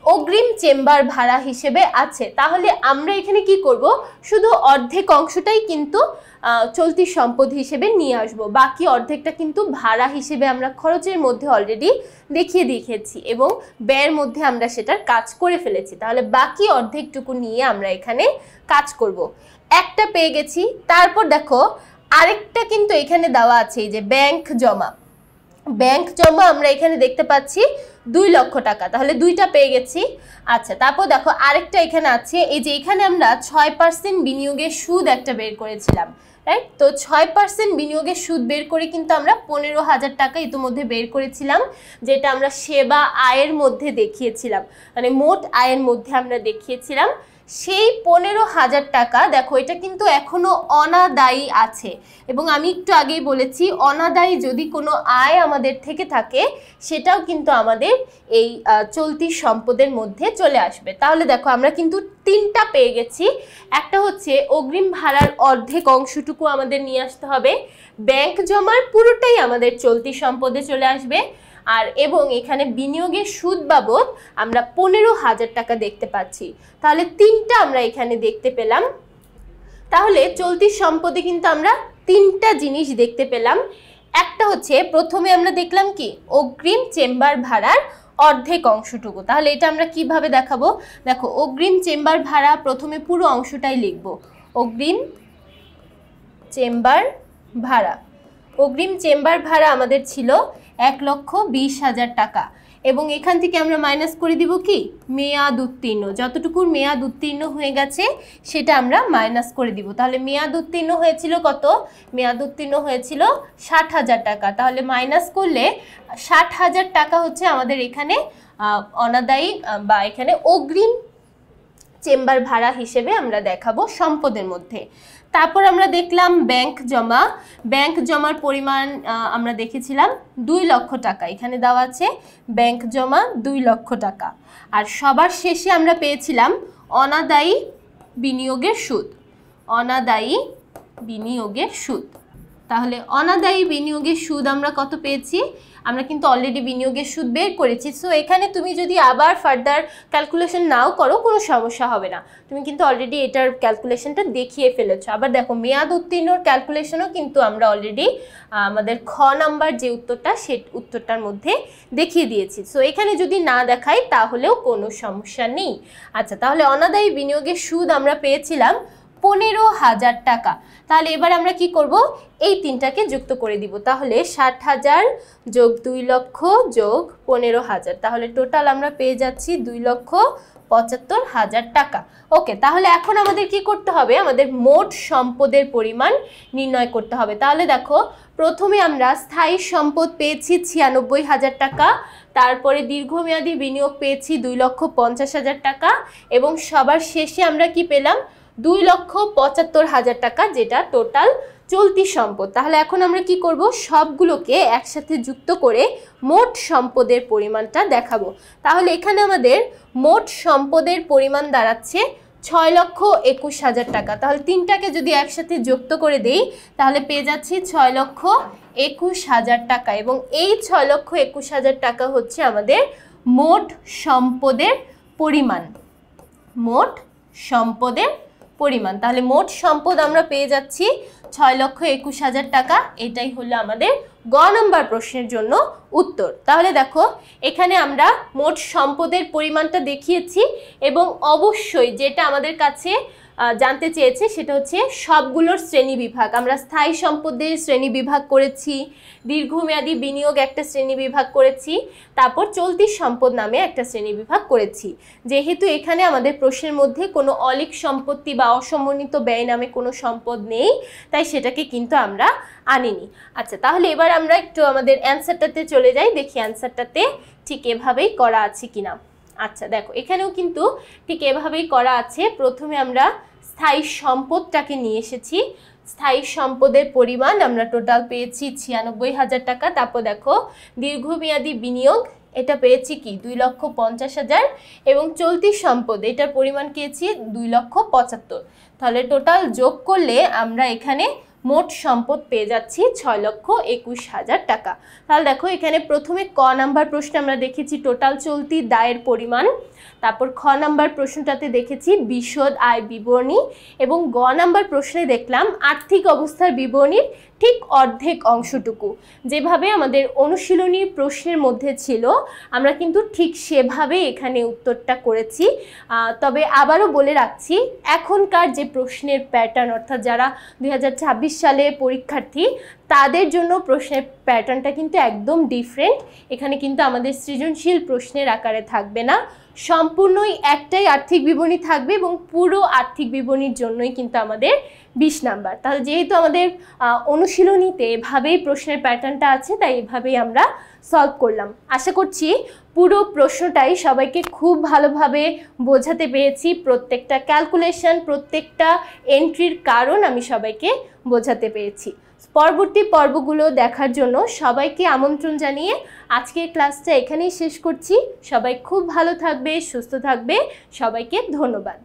অগ্রিম চেম্বার ভাড়া হিসেবে আছে। তাহলে আমরা এখানে কি করব, শুধু অর্ধেক অংশটাই কিন্তু চলতি সম্পদ হিসেবে নিয়ে আসব, বাকি অর্ধেকটা কিন্তু ভাড়া হিসেবে আমরা খরচের মধ্যে অলরেডি দেখিয়ে দিয়েছি এবং ব্যয়ের মধ্যে আমরা সেটার কাজ করে ফেলেছি। তাহলে বাকি অর্ধেকটুকু নিয়ে আমরা এখানে কাজ করব। একটা পেয়ে গেছি। তারপর দেখো আরেকটা কিন্তু এখানে দেওয়া আছে, এই যে ব্যাংক জমা, ব্যাংক জমা আমরা এখানে দেখতে পাচ্ছি 2 লক্ষ টাকা, তাহলে দুইটা পেয়ে গেছি। আচ্ছা, তারপর দেখো আরেকটা এখানে আছে, এই যে এখানে আমরা 6% বিনিয়োগের সুদ একটা বের করেছিলাম, রাইট? তো 6% বিনিয়োগের সুদ বের করে কিন্তু আমরা 15,000 টাকা ইতিমধ্যে বের করেছিলাম, যেটা আমরা সেবা আয়ের মধ্যে দেখিয়েছিলাম, মানে মোট আয়ের মধ্যে আমরা দেখিয়েছিলাম। সেই 15,000 টাকা দেখো এটা কিন্তু এখনো অনাদায়ী আছে, এবং আমি একটু আগেই বলেছি অনাদায়ী যদি কোনো আয় আমাদের থেকে থাকে সেটাও কিন্তু আমাদের এই চলতি সম্পদের মধ্যে চলে আসবে। তাহলে দেখো আমরা কিন্তু 3টা পেয়ে গেছি। একটা হচ্ছে অগ্রিম ভাড়ার অর্ধেক অংশটুকু আমাদের নিয়ে আসতে হবে, ব্যাংক জমার পুরোটাই আমাদের চলতি সম্পদে চলে আসবে, আর এবং এখানে বিনিয়োগের সুদ বাবদ আমরা 15,000 টাকা দেখতে পাচ্ছি। তাহলে 3টা আমরা এখানে দেখতে পেলাম। তাহলে চলতি সম্পদে কিন্তু আমরা 3টা জিনিস দেখতে পেলাম। একটা হচ্ছে প্রথমে আমরা দেখলাম কি অগ্রিম চেম্বার ভাড়ার অর্ধেক অংশটুকু। তাহলে এটা আমরা কিভাবে দেখাবো, দেখো অগ্রিম চেম্বার ভাড়া প্রথমে পুরো অংশটাই লিখব, অগ্রিম চেম্বার ভাড়া। অগ্রিম চেম্বার ভাড়া আমাদের ছিল 1,20,000 টাকা, এবং এখান থেকে আমরা মাইনাস করে দিব কি মেয়াদ উত্তীর্ণ, যতটুকু মেয়াদ উত্তীর্ণ হয়ে গেছে সেটা আমরা মাইনাস করে দিব। তাহলে মেয়াদ উত্তীর্ণ হয়েছিল কত, মেয়াদ উত্তীর্ণ হয়েছিল 60,000 টাকা। তাহলে মাইনাস করলে 60,000 টাকা হচ্ছে আমাদের এখানে অনাদায়ী বা এখানে অগ্রিম চেম্বার ভাড়া হিসেবে আমরা দেখাবো সম্পদের মধ্যে। তারপর আমরা দেখলাম ব্যাংক জমা, ব্যাংক জমার পরিমাণ আমরা দেখেছিলাম 2 লক্ষ টাকা, এখানে দেওয়া আছে ব্যাংক জমা 2 লক্ষ টাকা। আর সবার শেষে আমরা পেয়েছিলাম অনাদায়ী বিনিয়োগের সুদ, অনাদায়ী বিনিয়োগের সুদ। তাহলে অনাদায়ী বিনিয়োগের সুদ আমরা কত পেয়েছি, আমরা কিন্তু অলরেডি বিনিয়োগের সুদ বের করেছি। সো এখানে তুমি যদি আবার ফার্দার ক্যালকুলেশন নাও করো কোনো সমস্যা হবে না, তুমি কিন্তু অলরেডি এটার ক্যালকুলেশনটা দেখিয়ে ফেলেছো। আবার দেখো মেয়াদ উত্তীর্ণর ক্যালকুলেশনও কিন্তু আমরা অলরেডি আমাদের খ নাম্বার যে উত্তরটা সেই উত্তরটার মধ্যে দেখিয়ে দিয়েছি। সো এখানে যদি না দেখাই তাহলেও কোনো সমস্যা নেই। আচ্ছা, তাহলে অনাদায়ী বিনিয়োগের সুদ আমরা পেয়েছিলাম 15,000 টাকা। তাহলে এবার আমরা কি করব, এই 3টাকে যুক্ত করে দিব। তাহলে 60,000 যোগ 2 লক্ষ যোগ 15,000, তাহলে টোটাল আমরা পেয়ে যাচ্ছি 2,75,000 টাকা। ওকে, তাহলে এখন আমাদের কি করতে হবে, আমাদের মোট সম্পদের পরিমাণ নির্ণয় করতে হবে। তাহলে দেখো প্রথমে আমরা স্থায়ী সম্পদ পেয়েছি 96,000 টাকা, তারপরে দীর্ঘমেয়াদী বিনিয়োগ পেয়েছি 2,50,000 টাকা, এবং সবার শেষে আমরা কি পেলাম 2,75,000 টাকা, যেটা টোটাল চলতি সম্পদ। তাহলে এখন আমরা কি করব, সবগুলোকে একসাথে যুক্ত করে মোট সম্পদের পরিমাণটা দেখাবো। তাহলে এখানে আমাদের মোট সম্পদের পরিমাণ দাঁড়াচ্ছে 6,21,000 টাকা। তাহলে 3টাকে যদি একসাথে যুক্ত করে দেই তাহলে পেয়ে যাচ্ছি 6,21,000 টাকা, এবং এই 6,21,000 টাকা হচ্ছে আমাদের মোট সম্পদের পরিমাণ, মোট সম্পদের পরিমাণ। তাহলে মোট সম্পদ আমরা পেয়ে যাচ্ছি 6,21,000 টাকা। এটাই হলো আমাদের গ নম্বর প্রশ্নের জন্য উত্তর। তাহলে দেখো এখানে আমরা মোট সম্পদের পরিমাণটা দেখিয়েছি, এবং অবশ্যই যেটা আমাদের কাছে জানতে চেয়েছে সেটা হচ্ছে সবগুলোর শ্রেণী বিভাগ। আমরা স্থায়ী সম্পদের শ্রেণী বিভাগ করেছি, দীর্ঘমেয়াদী বিনিয়োগ একটা শ্রেণী বিভাগ করেছি, তারপর চলতি সম্পদ নামে একটা শ্রেণী বিভাগ করেছি। যেহেতু এখানে আমাদের প্রশ্নের মধ্যে কোনো অলিক সম্পত্তি বা অসমন্বিত ব্যয় নামে কোনো সম্পদ নেই, তাই সেটাকে কিন্তু আমরা আনিনি। আচ্ছা, তাহলে এবার আমরা একটু আমাদের অ্যান্সারটাতে চলে যাই, দেখি অ্যান্সারটাতে ঠিক এভাবেই করা আছে কিনা। আচ্ছা দেখো এখানেও কিন্তু ঠিক এভাবেই করা আছে। প্রথমে আমরা স্থায়ী সম্পদটাকে নিয়ে এসেছি। স্থায়ী সম্পদের পরিমাণ আমরা টোটাল পেয়েছি ৯৬,০০০ টাকা। তারপর দেখো দীর্ঘমেয়াদী বিনিয়োগ এটা পেয়েছি কি ২,৫০,০০০ এবং চলতি সম্পদ এটার পরিমাণ পেয়েছি ২,৭৫,০০০। তাহলে টোটাল যোগ করলে আমরা এখানে মোট সম্পদ পেয়ে যাচ্ছি ৬,২১,০০০ টাকা। তাহলে দেখো এখানে প্রথমে ক নাম্বার প্রশ্নে আমরা দেখেছি টোটাল চলতি দায়ের পরিমাণ, তারপর খ নাম্বার প্রশ্নটাতে দেখেছি বিশদ আয় বিবরণী এবং গ নাম্বার প্রশ্নে দেখলাম আর্থিক অবস্থার বিবরণীর ঠিক অর্ধেক অংশটুকু। যেভাবে আমাদের অনুশীলনীর প্রশ্নের মধ্যে ছিল আমরা কিন্তু ঠিক সেভাবে এখানে উত্তরটা করেছি। তবে আবারও বলে রাখছি এখনকার যে প্রশ্নের প্যাটার্ন অর্থাৎ যারা ২০২৬ সালে পরীক্ষার্থী তাদের জন্য প্রশ্নের প্যাটার্নটা কিন্তু একদম ডিফারেন্ট। এখানে কিন্তু আমাদের সৃজনশীল প্রশ্নের আকারে থাকবে না, সম্পূর্ণই একটাই আর্থিক বিবরণী থাকবে এবং পুরো আর্থিক বিবরণীর জন্যই কিন্তু আমাদের ২০ নাম্বার। তাহলে যেহেতু আমাদের অনুশীলনীতে এভাবেই প্রশ্নের প্যাটার্নটা আছে তাই এভাবেই আমরা সলভ করলাম। আশা করছি পুরো প্রশ্নটাই সবাইকে খুব ভালোভাবে বোঝাতে পেরেছি। প্রত্যেকটা ক্যালকুলেশন প্রত্যেকটা এন্ট্রির কারণ আমি সবাইকে বোঝাতে পেরেছি। পরবর্তী পর্বগুলো দেখার জন্য সবাইকে আমন্ত্রণ জানিয়ে আজকের ক্লাসটা এখানেই শেষ করছি। সবাই খুব ভালো থাকবে, সুস্থ থাকবে। সবাইকে ধন্যবাদ।